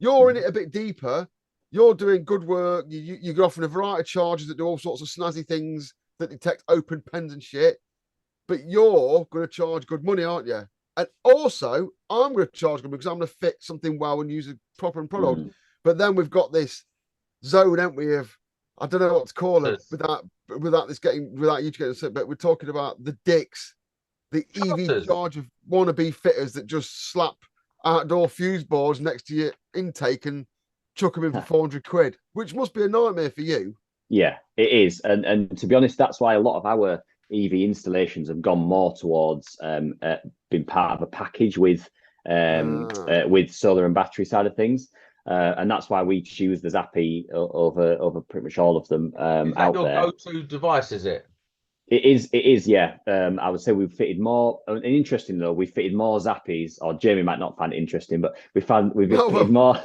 You're in it a bit deeper. You're doing good work. You're offering a variety of chargers that do all sorts of snazzy things that detect open pens and shit. But you're going to charge good money, aren't you? And also, I'm going to charge good because I'm going to fit something well and use a proper product. But then we've got this zone, haven't we? Of I don't know what to call it without you getting upset. But we're talking about the dicks, the EV charger wannabe fitters that just slap outdoor fuse boards next to your intake and chuck them in for 400 quid, which must be a nightmare for you. Yeah, it is. And to be honest, that's why a lot of our EV installations have gone more towards being part of a package with solar and battery side of things. And that's why we choose the Zappi over pretty much all of them out there. Go-to device, is it? It is, yeah. I would say we've fitted more. And interesting though, we fitted more Zappis. Or Jamie might not find it interesting, but we've fitted more.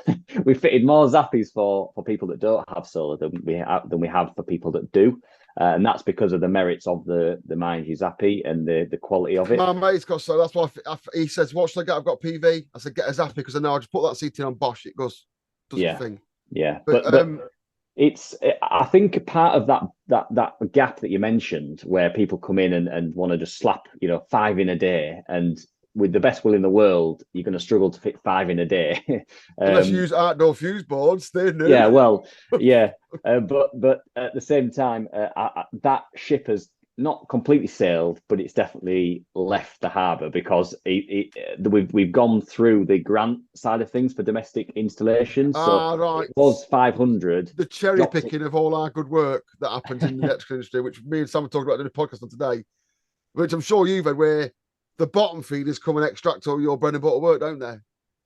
We've fitted more Zappis for people that don't have solar than we have for people that do. And that's because of the merits of the Mind You Zappi and the quality of it. My mate's got solar. That's why he says, "What should I get? I've got PV." I said, "Get a Zappi because I know I just put that CT on Bosch. It does the thing." Yeah, but I think part of that gap that you mentioned, where people come in and want to just slap 5 in a day, and with the best will in the world, you're going to struggle to fit 5 in a day. Unless you use outdoor fuse boards, they're new. Yeah, well, yeah, but at the same time, that ship has not completely sailed, but it's definitely left the harbour because we've gone through the grant side of things for domestic installations. So right. it was 500. The cherry picking of all our good work that happens in the electrical industry, which me and Sam talked about in the podcast on today, which I'm sure you've had, where the bottom feeders come and extract all your bread and butter work, don't they?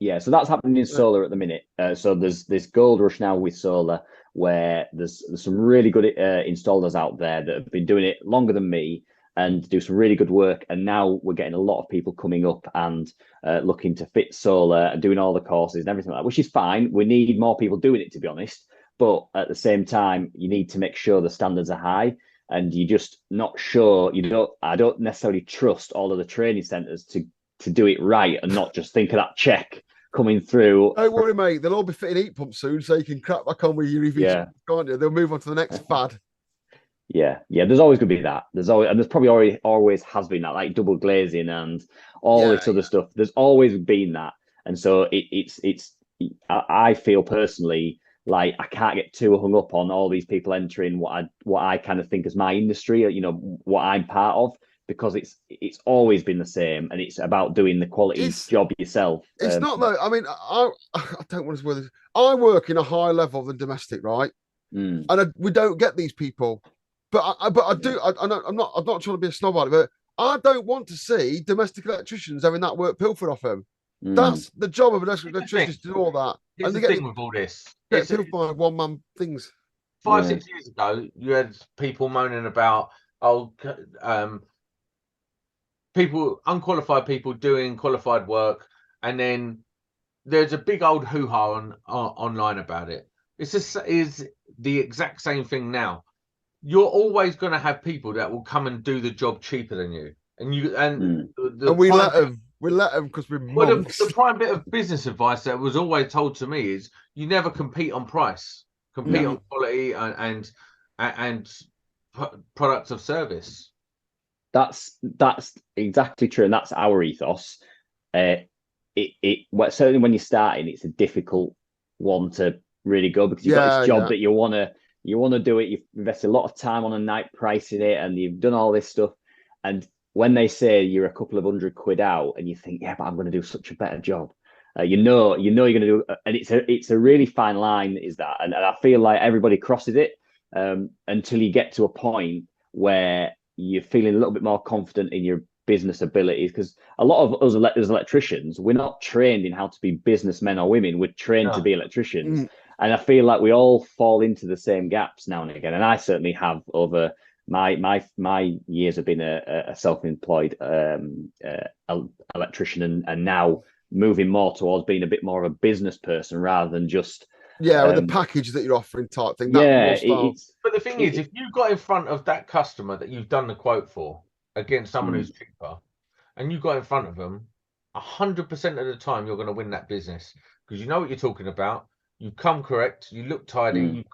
Yeah, so that's happening in solar at the minute. So there's this gold rush now with solar, where there's some really good installers out there that have been doing it longer than me and do some really good work. And now we're getting a lot of people coming up and looking to fit solar and doing all the courses and everything like that, which is fine. We need more people doing it, to be honest. But at the same time, you need to make sure the standards are high. And you're just not sure. I don't necessarily trust all of the training centres to do it right and not just think of that check coming through. Don't worry, mate. They'll all be fitting heat pumps soon, so you can crack back on with your EV, can't you? They'll move on to the next fad. Yeah. There's always going to be that. There's probably always has been that, like double glazing and all this other stuff. There's always been that, and so it's. I feel personally like I can't get too hung up on all these people entering what I kind of think is my industry, what I'm part of. Because it's always been the same, and it's about doing the quality job yourself. It's not though. I mean, I don't want to swear this. I work in a higher level than domestic, right? And we don't get these people. But I do. I'm not trying to be a snob about it, but I don't want to see domestic electricians having that work pilfered off them. That's the job of electricians to do all that. Here's the thing with all this. Get pilfered by one-man things. 5-6 years ago, you had people moaning about unqualified people doing qualified work, and then there's a big old hoo-ha online about it. Is the exact same thing now. You're always going to have people that will come and do the job cheaper than you, and we let them because we're monks. The prime bit of business advice that was always told to me is you never compete on price, compete on quality and products of service. That's exactly true, and that's our ethos. Certainly when you're starting, it's a difficult one to really go because you've got this job that you want to do it. You've invested a lot of time on a night pricing it, and you've done all this stuff. And when they say you're a couple of £100 out, and you think, yeah, but I'm going to do such a better job. You're going to do, and it's a really fine line, is that, and I feel like everybody crosses it until you get to a point where you're feeling a little bit more confident in your business abilities, because a lot of us as electricians, we're not trained in how to be businessmen or women. We're trained to be electricians, and I feel like we all fall into the same gaps now and again. And I certainly have over my years of being a self-employed electrician, and now moving more towards being a bit more of a business person rather than just with the package that you're offering type thing. But the thing is, if you got in front of that customer that you've done the quote for against someone who's cheaper, and you got in front of them, 100% of the time you're going to win that business, because you know what you're talking about. You come correct, you look tidy, you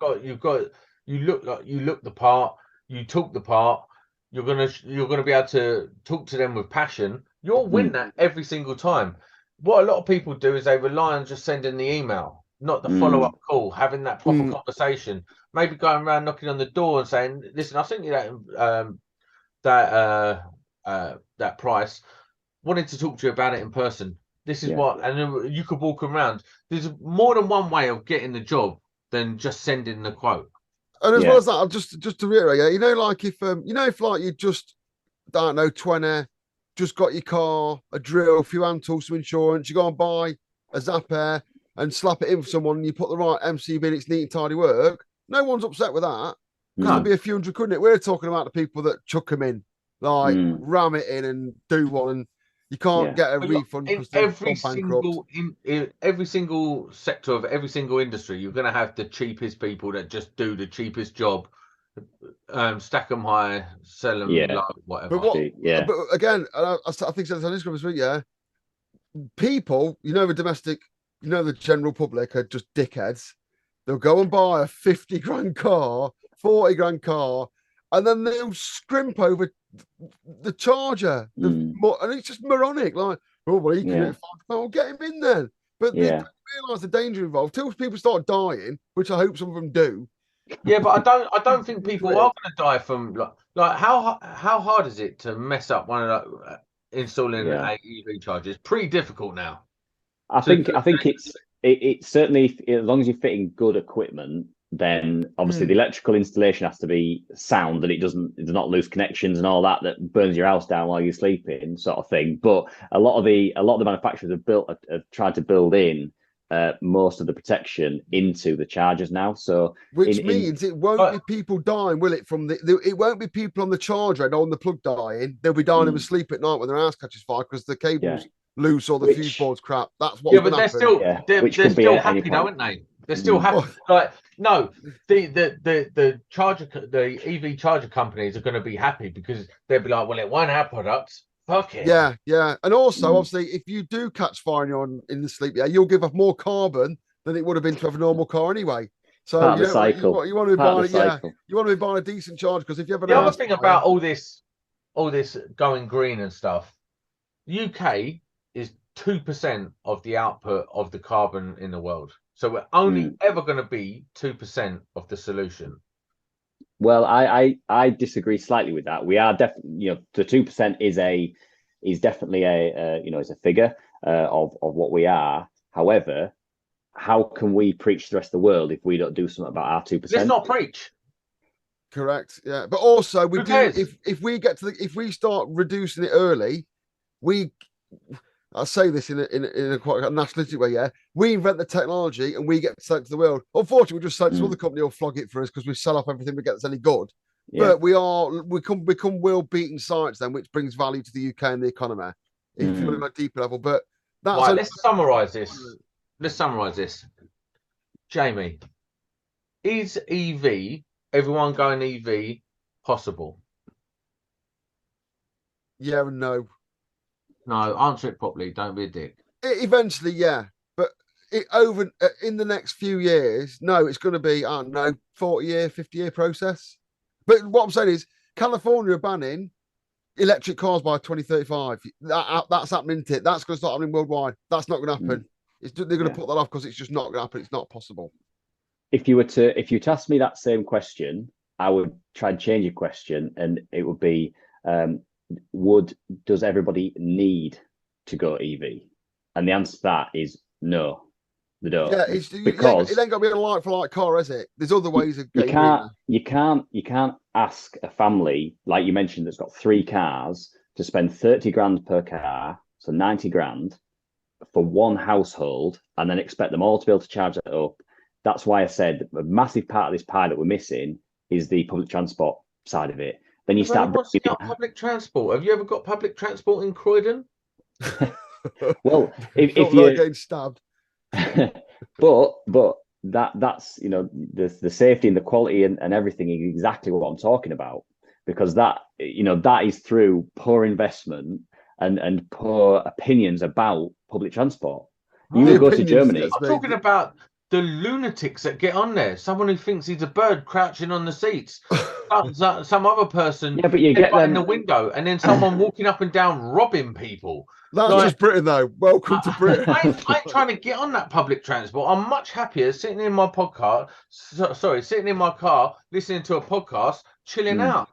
look the part, you talk the part. You're gonna be able to talk to them with passion. You'll win that every single time. What a lot of people do is they rely on just sending the email, not the follow-up call, having that proper conversation, maybe going around knocking on the door and saying, listen, I sent you that price, wanted to talk to you about it in person. This is what, and then you could walk around. There's more than one way of getting the job than just sending the quote. And as well as that, I'm just to reiterate, like if like you just, I don't know, 20, just got your car, a drill, a few hand tools, some insurance, you go and buy a Zapper and slap it in for someone, and you put the right MCB in, it's neat and tidy work. No one's upset with that. Because there'll be a few hundred, couldn't it? We're talking about the people that chuck them in, like ram it in and do one, and you can't get a refund. In every single sector of every single industry, you're going to have the cheapest people that just do the cheapest job, stack them high, sell them low, whatever. But again, I think that's on Instagram this week. People, the domestic, the general public are just dickheads. They'll go and buy a 50 grand car, 40 grand car, and then they'll scrimp over the charger. And it's just moronic. Like, he can get him in then. But they don't realise the danger involved. Till people start dying, which I hope some of them do. Yeah, but I don't think people are going to die from Like how hard is it to mess up one of the, installing Yeah. a EV charger? It's pretty difficult now. I think it's certainly, as long as you're fitting good equipment, then obviously the electrical installation has to be sound, and it does not lose connections and all that burns your house down while you're sleeping, sort of thing. But a lot of the manufacturers have tried to build in most of the protection into the chargers now. So which means it won't be people dying, will it? It won't be people on the charger and on the plug dying. They'll be dying of a sleep at night when their house catches fire because the cables loose or the fuse board's crap. That's what. Yeah, but they're still they're still happy, though, aren't they? They're still happy. Like no, the charger, the EV charger companies are going to be happy because they'll be like, well, it won't have products. Fuck it. Yeah, yeah. And also, obviously, if you do catch fire in the sleep, you'll give off more carbon than it would have been to have a normal car anyway. So part of the cycle. You want to be buying, you want to be buying a decent charger because if you have the other thing about all this going green and stuff, UK is 2% of the output of the carbon in the world. So we're only ever going to be 2% of the solution. Well, I disagree slightly with that. We are definitely, the 2% is definitely is a figure of what we are. However, how can we preach to the rest of the world if we don't do something about our 2%? Let's not preach. Correct. Yeah, but also we do. If we get to if we start reducing it early, I'll say this in a quite a nationalistic way. Yeah, we invent the technology and we get to sell it to the world. Unfortunately, we just sell it to other company will flog it for us because we sell off everything we get that's any good. Yeah. But we become world-beating science then, which brings value to the UK and the economy. If you look at a deeper level, but that's right. Let's summarise this. Jamie, is everyone going EV possible? Yeah and no. No, answer it properly. Don't be a dick. Eventually, yeah, but in the next few years, no, it's going to be 40-year, 50-year process. But what I'm saying is, California are banning electric cars by 2035. That's happening. That's going to start happening worldwide. That's not going to happen. They're going to put that off because it's just not going to happen. It's not possible. If you were to ask me that same question, I would try and change your question, and it would be. Does everybody need to go EV? And the answer to that is no, they don't. Yeah, because it ain't got to be a like for like car, is it? There's other ways of getting you can't ask a family like you mentioned that's got 3 cars to spend 30 grand per car, so 90 grand for one household, and then expect them all to be able to charge it up. That's why I said a massive part of this pie that we're missing is the public transport side of it. Then you start public transport. Have you ever got public transport in Croydon? Well, if you're getting stabbed, but that's the safety and the quality and everything is exactly what I'm talking about, because that is through poor investment and poor opinions about public transport. You will go to Germany. I'm talking about the lunatics that get on there. Someone who thinks he's a bird crouching on the seats. Some other person but you get them in the window, and then someone walking up and down robbing people. That's just Britain, though. Welcome to Britain. I ain't trying to get on that public transport. I'm much happier sitting in my sitting in my car, listening to a podcast, chilling out.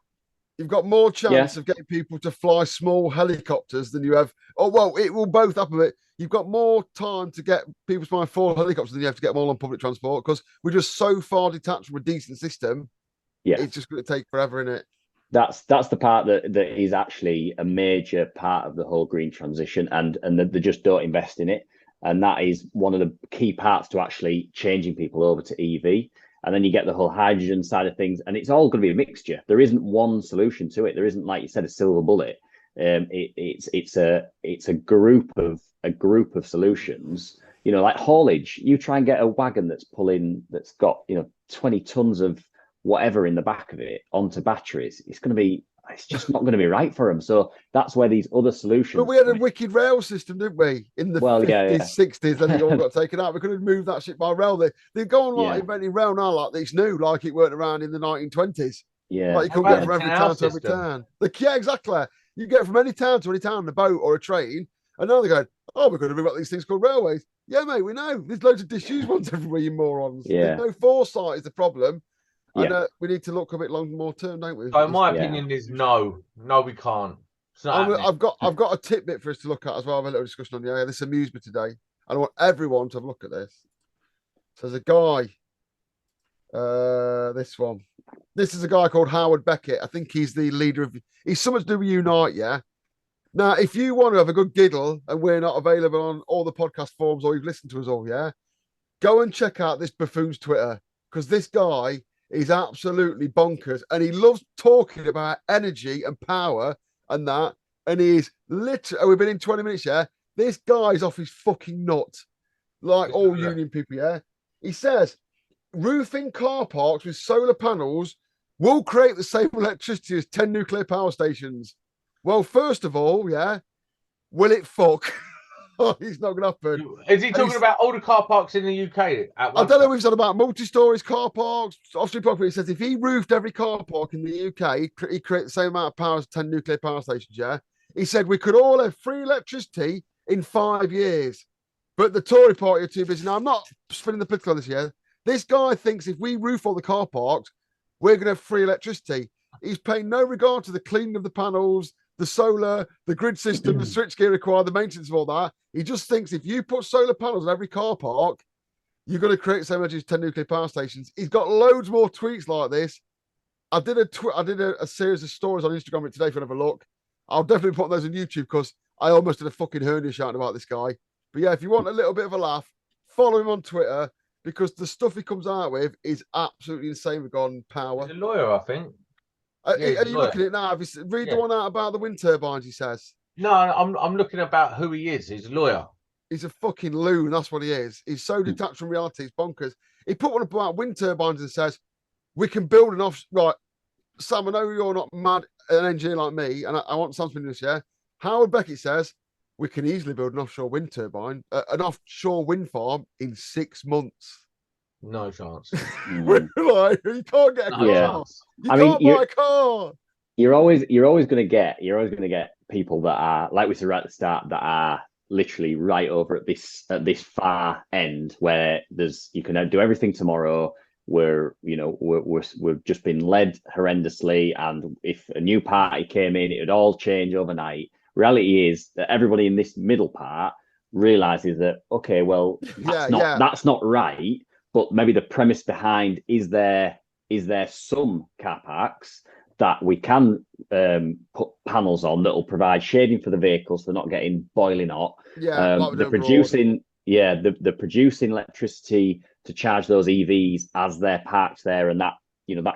You've got more chance of getting people to fly small helicopters than you have. Oh, well, it will both happen. But you've got more time to get people to fly full helicopters than you have to get them all on public transport because we're just so far detached from a decent system. Yeah, it's just going to take forever, isn't it? That's the part that is actually a major part of the whole green transition, and they just don't invest in it. And that is one of the key parts to actually changing people over to EV. And then you get the whole hydrogen side of things, and it's all going to be a mixture. There isn't one solution to it. There isn't, like you said, a silver bullet. It's a group of solutions. Like haulage. You try and get a wagon that's got 20 tons of whatever in the back of it onto batteries. It's just not going to be right for them. So that's where these other solutions. But we had a wicked rail system, didn't we? In the 50s, 60s, and it all got taken out. We couldn't move that shit by rail. They're going like inventing rail now, like it's new, like it weren't around in the 1920s. Yeah, like you couldn't get from every town to every town. Yeah, exactly. You get from any town to any town on a boat or a train, and now they're going, oh, we're going to move up these things called railways. Yeah, mate, we know. There's loads of disused ones everywhere, you morons. Yeah. There's no foresight is the problem. And we need to look a bit more term, don't we? So my opinion is no, we can't. I've got a tidbit for us to look at as well. I've a little discussion on this amused me today. I want everyone to have a look at this. So there's a guy. This one. This is a guy called Howard Beckett. I think he's the leader of. He's something to do with Unite. Yeah. Now, if you want to have a good giggle and we're not available on all the podcast forums or you've listened to us all, yeah, go and check out this buffoon's Twitter, because this guy is absolutely bonkers and he loves talking about energy and power and that. And he's literally, we've been in 20 minutes, yeah. This guy's off his fucking nut, like all union people, yeah. He says roofing car parks with solar panels will create the same electricity as 10 nuclear power stations. Well, first of all, yeah, will it fuck? He's not going to happen. Is he talking about all the car parks in the UK? I don't know if he's on about multi-stories, car parks, off-street property. He says if he roofed every car park in the UK, he'd create the same amount of power as 10 nuclear power stations, yeah? He said we could all have free electricity in 5 years. But the Tory party are too busy. Now, I'm not spinning the political on this yet. This guy thinks if we roof all the car parks, we're going to have free electricity. He's paying no regard to the cleaning of the panels, the solar, the grid system, the switchgear required, the maintenance of all that. He just thinks if you put solar panels on every car park, you're going to create the same energy as 10 nuclear power stations. He's got loads more tweets like this. I did a series of stories on Instagram today if you want to have a look. I'll definitely put those on YouTube because I almost did a fucking hernia shouting about this guy. But yeah, if you want a little bit of a laugh, follow him on Twitter because the stuff he comes out with is absolutely insane regarding power. He's a lawyer, I think. Are you looking at it now? Read the one out about the wind turbines, he says. No, I'm looking about who he is. He's a lawyer. He's a fucking loon. That's what he is. He's so detached from reality. It's bonkers. He put one up about wind turbines and says, we can build an off... Right, Sam, I know you're not mad an engineer like me, and I want Sam's opinion this, yeah? Howard Beckett says, we can easily build an offshore wind turbine, an offshore wind farm in 6 months. No chance. Like, you can't get a car. Yeah. You can't buy a car. You're always going to get people that are, like we said right at the start, that are literally right over at this far end where you can do everything tomorrow. We've just been led horrendously, and if a new party came in, it would all change overnight. Reality is that everybody in this middle part realizes that that's not right. But maybe the premise behind is there some car parks that we can put panels on that will provide shading for the vehicles, so they're not getting boiling hot. They're producing electricity to charge those EVs as they're parked there, and that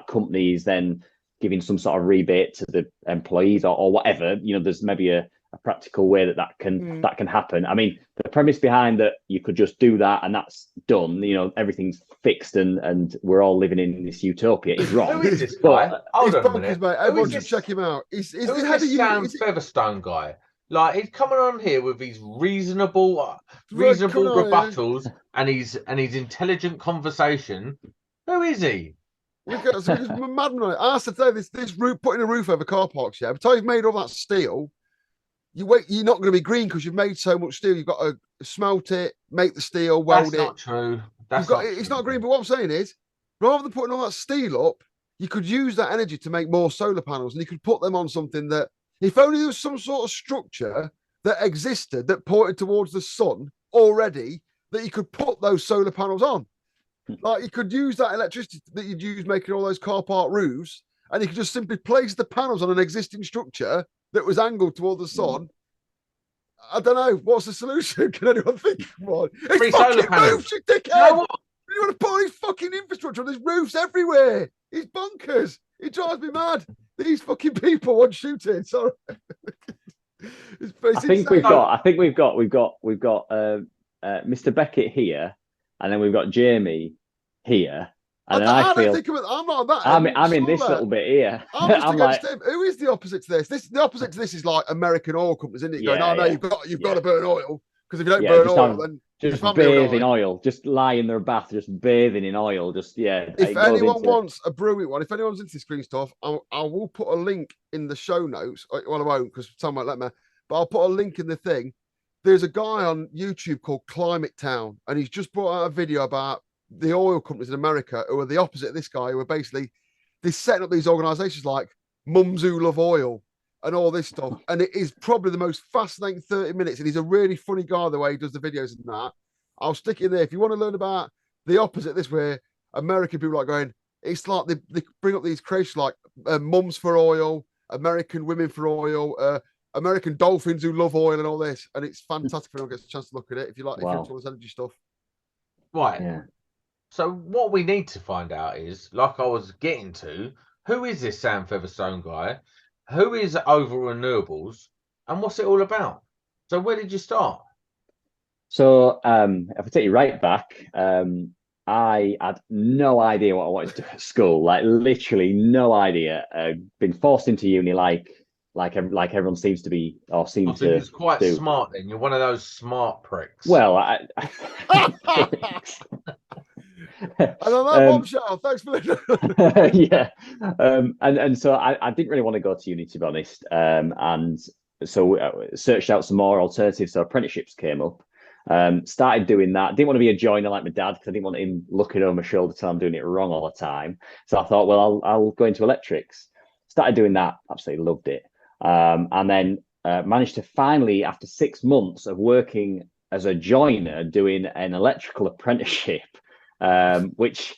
company is then giving some sort of rebate to the employees or whatever. There's maybe a practical way that can happen. I mean, the premise behind that you could just do that and that's done, everything's fixed and we're all living in this utopia is wrong. Who is this guy? Hold on a minute. Mate. Everyone should check him out. He's the head of Featherstone guy. Like, he's coming on here with these reasonable rebuttals and his intelligent conversation. Who is he? Madman on it. I said today, this roof, putting a roof over car parks, yeah. By the time you've made all that steel, you're not going to be green because you've made so much steel. You've got to smelt it, make the steel, weld it. That's not true. It's not green. But what I'm saying is, rather than putting all that steel up, you could use that energy to make more solar panels, and you could put them on something that, if only there was some sort of structure that existed that pointed towards the sun already, that you could put those solar panels on. Like, you could use that electricity that you'd use making all those car park roofs, and you could just simply place the panels on an existing structure that was angled toward the sun. I don't know. What's the solution? Can anyone think of one? Free solar panels. Roofs, you dickhead! You know what? You want to put all these fucking infrastructure on? There's roofs everywhere. He's bonkers. He drives me mad. These fucking people want shooting. Sorry. I think we've got Mr. Beckett here, and then we've got Jamie here. And then I feel I'm not that. I'm in this little bit here. I'm like, him. Who is the opposite to this? The opposite to this is like American oil companies, isn't it? You've got to burn oil, because if you don't burn oil, then just bathe in oil. Just lie in their bath, just bathing in oil. If anyone wants a brewing one, if anyone's into this green stuff, I will put a link in the show notes. Well, I won't, because someone won't let me. But I'll put a link in the thing. There's a guy on YouTube called Climate Town, and he's just brought out a video about the oil companies in America who are the opposite of this guy, who are basically they're setting up these organizations like Mums Who Love Oil and all this stuff. And it is probably the most fascinating 30 minutes. And he's a really funny guy the way he does the videos and that. I'll stick it in there. If you want to learn about the opposite this way, American people are going, it's like they bring up these creations like mums for oil, American women for oil, American dolphins who love oil and all this. And it's fantastic if anyone gets a chance to look at it. If you like, if you're into all this energy stuff. Right. Yeah. So what we need to find out is, like I was getting to, who is this Sam Featherstone guy? Who is Over Renewables? And what's it all about? So where did you start? So if I take you right back, I had no idea what I wanted to do at school. Like literally no idea. Been forced into uni like everyone seems to be or seems to. You're quite do. smart then. You're one of those smart pricks. Well, And on that bombshell, thanks for listening. Yeah. And so I didn't really want to go to uni, to be honest. And so searched out some more alternatives. So apprenticeships came up. Started doing that. Didn't want to be a joiner like my dad because I didn't want him looking over my shoulder till I'm doing it wrong all the time. So I thought, well, I'll go into electrics. Started doing that. Absolutely loved it. And then managed to finally, after 6 months of working as a joiner, doing an electrical apprenticeship, which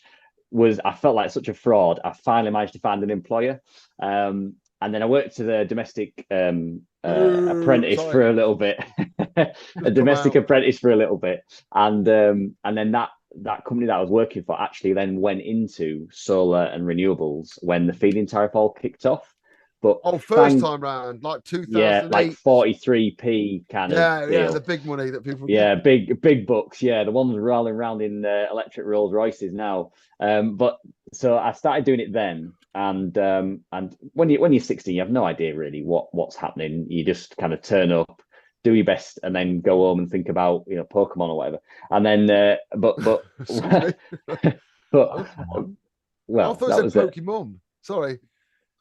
was, I felt like such a fraud. I finally managed to find an employer. And then I worked as a domestic apprentice for a little bit, a domestic apprentice for a little bit. And then that company that I was working for actually then went into solar and renewables when the feed-in tariff all kicked off. But first time round, like 2008. Yeah, like 43p kind of deal. Yeah, the big money that people. Yeah, big bucks. Yeah, the ones rolling around in electric Rolls Royces now. But so I started doing it then, and when you're 16, you have no idea really what's happening. You just kind of turn up, do your best, and then go home and think about Pokemon or whatever. And then, but well, I thought it said Pokemon. Sorry.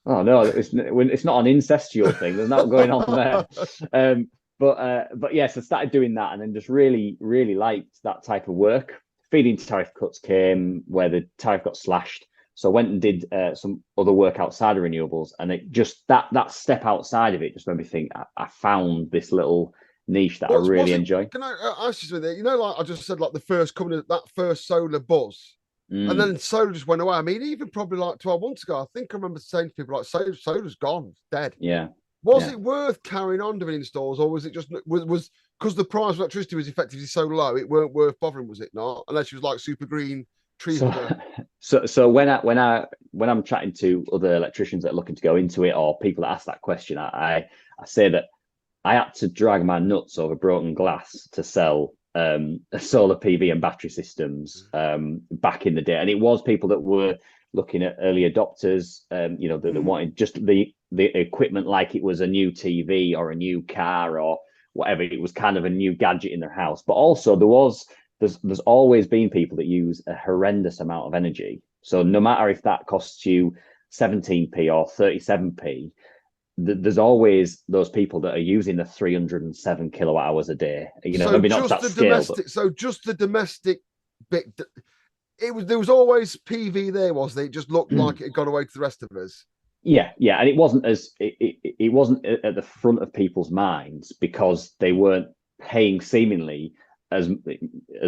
Oh no, it's not an incestual thing. There's not going on there. But yes, I started doing that, and then just really liked that type of work. Feed-in tariff cuts came where the tariff got slashed, so I went and did some other work outside of renewables, and it just that step outside of it just made me think I found this little niche that I really enjoy. Can I ask you something? Like I just said, like the first company, that first solar buzz. And then solar just went away. I mean, even probably like 12 months ago, I think I remember saying to people like, solar's gone, it's dead. Yeah. Was it worth carrying on doing installs, or was it just was because the price of electricity was effectively so low, it weren't worth bothering, was it not? Unless it was like super green trees. So when I'm chatting to other electricians that are looking to go into it, or people that ask that question, I say that I had to drag my nuts over broken glass to sell solar PV and battery systems back in the day, and it was people that were looking at early adopters, that wanted just the equipment like it was a new TV or a new car or whatever. It was kind of a new gadget in their house. But also there's always been people that use a horrendous amount of energy. So no matter if that costs you 17p or 37p, there's always those people that are using the 307 kilowatt hours a day. So maybe not that scale. So just the domestic bit. There was always PV there, wasn't it? It just looked like it had gone away to the rest of us. Yeah, and it wasn't it wasn't at the front of people's minds because they weren't paying seemingly as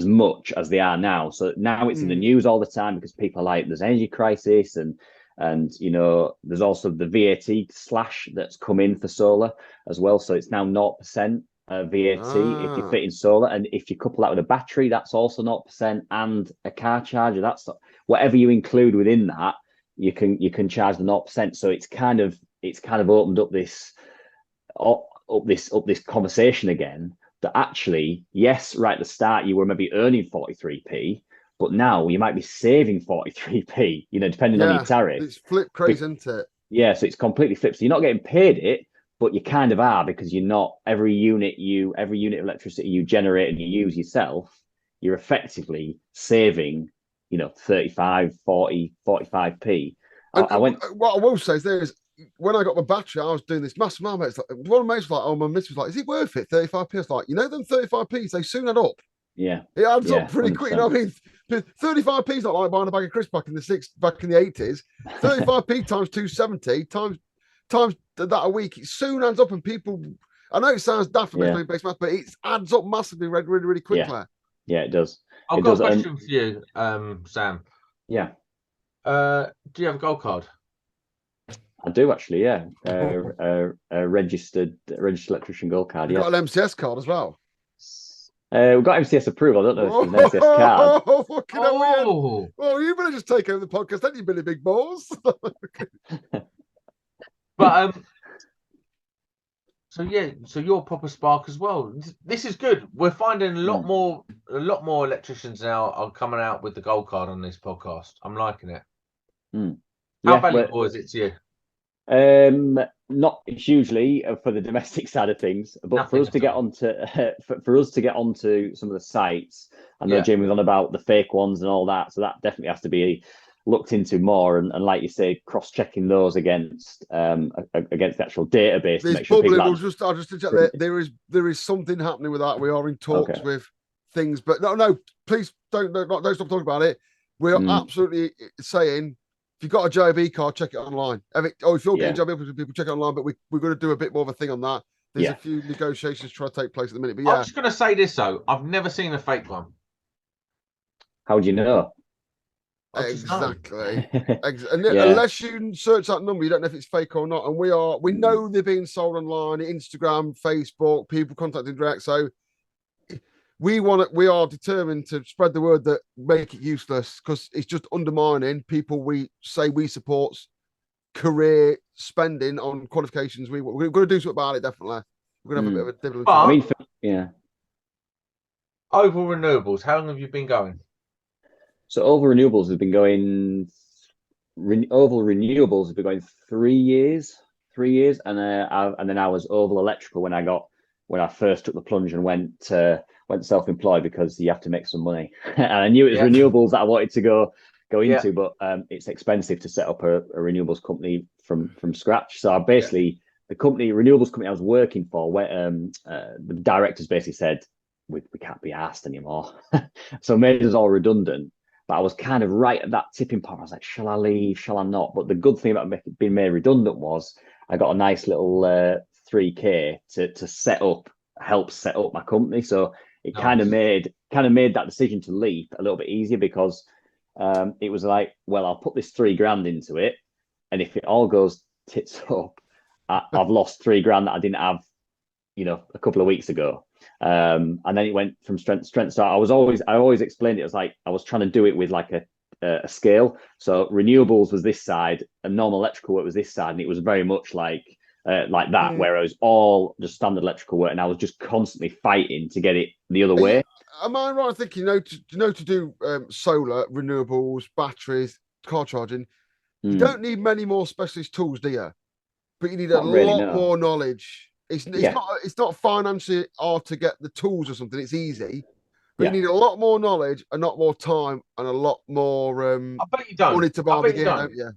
much as they are now. So now it's in the news all the time because people are like, there's energy crisis, and there's also the VAT slash that's come in for solar as well. So it's now 0% VAT if you fit in solar, and if you couple that with a battery, that's also 0%, and a car charger. That's whatever you include within that. You can charge the 0%. So it's kind of opened up this conversation again, that actually, yes, right at the start you were maybe earning 43p, but now you might be saving 43p, depending on your tariff. It's flip crazy, isn't it? Yeah, so it's completely flipped. So you're not getting paid it, but you kind of are, because you're not, every unit of electricity you generate and you use yourself, you're effectively saving 35, 40, 45p. What I will say is when I got my battery, I was doing this massive amount. One of my mates was like, my miss was like, is it worth it? 35p? I was like, them 35p's, they soon add up. Yeah. It adds Yeah, up pretty quick. You know what I mean? 35p is not like buying a bag of crisps back in the 80s. 35p times 270 times that a week, it soon adds up, and people. I know it sounds daft Yeah. for base math, but it adds up massively, really quickly. Yeah, it does. I've It got does. a question for you, Sam. Yeah. Do you have a gold card? I do actually, yeah. A registered electrician gold card. You've Yeah. got an MCS card as well. We've got MCS approval. I don't know if it's an MCS card. Oh, fucking hell, Oh, well, you better just take over the podcast, then you Billy Big Balls. but so yeah, so you're a proper spark as well. This is good. We're finding a lot more electricians now are coming out with the gold card on this podcast. I'm liking it. How valuable is it to you? Not hugely for the domestic side of things, but for us to get onto some of the sites, I know Jim was on about the fake ones and all that, so that definitely has to be looked into more, and like you say, cross-checking those against the actual database to make sure people. I'll just check that there is something happening with that. We are in talks with things, but no, please don't stop talking about it. We are absolutely saying, if you've got a JB card, check it online. If you're getting JB, people check it online, but we're going to do a bit more of a thing on that. There's a few negotiations trying to take place at the minute. But I'm just going to say this though, I've never seen a fake one. How do you know? Exactly. Unless you search that number, you don't know if it's fake or not. And we know they're being sold online, Instagram, Facebook, people contacting direct. So we are determined to spread the word that make it useless, because it's just undermining people we say we support career spending on qualifications. We're going to do something about it. Definitely, we're going to have a bit of a dividend. I mean, Over renewables, how long have you been going? So Oval Renewables has been going. Oval Renewables has been going 3 years, and then I was Oval Electrical when I first took the plunge and went self-employed, because you have to make some money. And I knew it was renewables that I wanted to go into, but it's expensive to set up a renewables company from scratch. So I basically the renewables company I was working for, where the directors basically said we can't be asked anymore, so made us all redundant. But I was kind of right at that tipping point. I was like, shall I leave? Shall I not? But the good thing about being made redundant was I got a nice little 3K to help set up my company. So it kind of made that decision to leave a little bit easier, because it was like, well, I'll put this $3,000 into it, and if it all goes tits up, I've lost $3,000 that I didn't have, a couple of weeks ago. And then it went from strength to strength. So I always explained it as like I was trying to do it with like a scale. So renewables was this side, and normal electrical work was this side, and it was very much like that, where it was all just standard electrical work, and I was just constantly fighting to get it the other way. Am I right? I think to do solar, renewables, batteries, car charging, you don't need many more specialist tools, do you? But you need a lot more knowledge. It's not financially hard to get the tools or something. It's easy. But you need a lot more knowledge, a lot more time, and a lot more I bet you don't. money to buy the gear, don't you?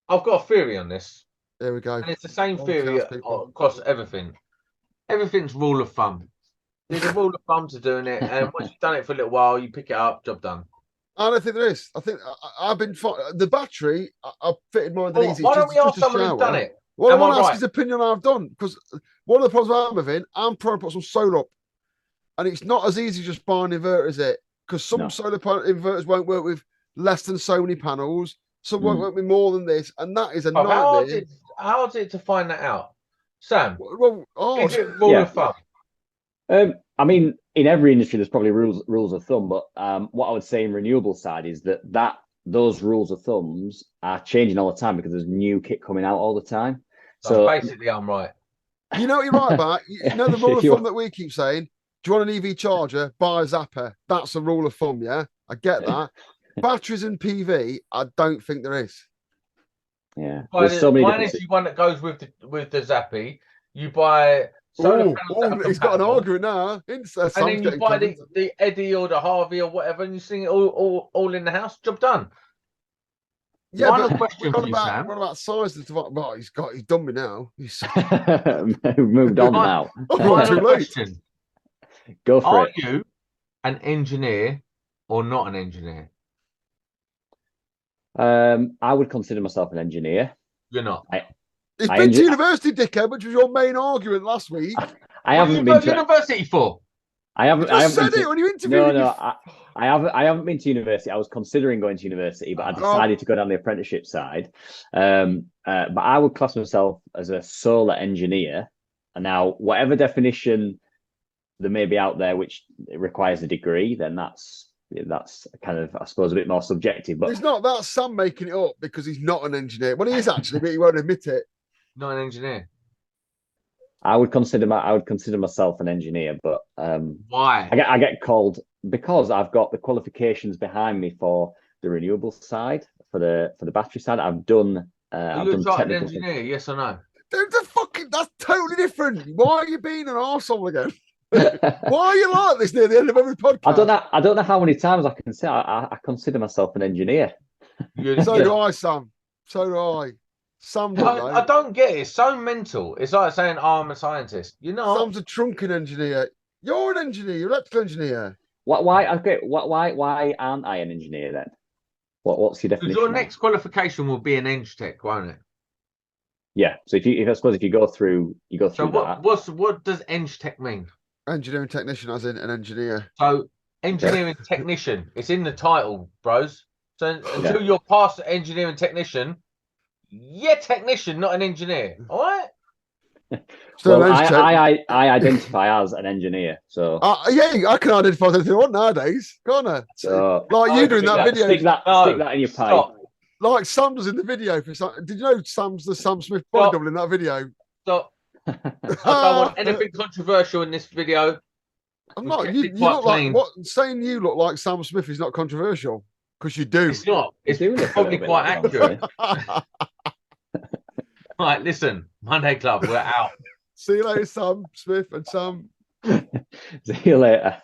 I've got a theory on this. There we go. And it's the same theory across everything. Everything's rule of thumb. There's a rule of thumb to doing it, and once you've done it for a little while, you pick it up, job done. I don't think there is. I think I've been the battery. I've fitted mine easy. Why don't we ask someone who's done it? Well, I want to ask his opinion on how I've done, because one of the problems I'm having, I'm trying to put some solar up, and it's not as easy just buying inverters, is it? Because some solar inverters won't work with less than so many panels. Some won't work with more than this, and that is a nightmare. How is it to find that out, Sam? Well, is it rule of thumb? I mean, in every industry, there's probably rules of thumb, but what I would say in renewable side is that those rules of thumbs are changing all the time, because there's new kit coming out all the time. So basically, I'm right. You know what you're right about? You know the rule of thumb that we keep saying? Do you want an EV charger? Buy a Zapper. That's a rule of thumb, yeah? I get that. Batteries and PV, I don't think there is. Yeah. There's so many. Mine is the one that goes with the Zappy. You buy solar panels. He's got an argument now. And then you buy the Eddie or the Harvey or whatever, and you sing it all in the house. Job done. Yeah, but question for you, Sam. What about size? Well, he's done me now. He's moved on now. Too late. Go for it. Are you an engineer or not an engineer? I would consider myself an engineer. You're not. He's been to university, dickhead, which was your main argument last week. I What haven't did you go been to university for? I haven't. You I just haven't said been it to, when you interviewed no, him. no. I haven't been to university. I was considering going to university, but I decided to go down the apprenticeship side. But I would class myself as a solar engineer. And now, whatever definition there may be out there, which requires a degree, then that's kind of, I suppose, a bit more subjective. But It's not that Sam making it up because he's not an engineer. Well, he is actually, but he won't admit it. Not an engineer. I would consider myself an engineer, but Why? I get called because I've got the qualifications behind me for the renewable side, for the battery side. I've done Are you a chartered technical engineer? Yes or no? That's totally different. Why are you being an arsehole again? Why are you like this near the end of every podcast? I don't know how many times I can say I consider myself an engineer. So do I, Sam. So do I. Sam, I don't get it. It's so mental. It's like saying, oh, I'm a scientist. You're not. Sam's a drunken engineer. You're an engineer. You're an electrical engineer. Why aren't I an engineer then? What's your definition? Because your next qualification will be an eng tech, won't it? Yeah. So if you go through that. What does eng tech mean? Engineering technician, as in an engineer. So engineering technician. It's in the title, bros. So until you're past engineering technician, you're technician, not an engineer. All right. Well, I identify as an engineer, so yeah, I can identify as anything I want nowadays, can't I? So, like you doing that video, stick that in your pipe. Like Sam does in the video. Did you know Sam's the Sam Smith body double in that video? Stop. I don't want anything controversial in this video. I'm not. You look like saying you look like Sam Smith is not controversial because you do. It's not. It's probably quite accurate. Right, listen, Monday Club, we're out. See you later, Sam Smith and Sam. See you later.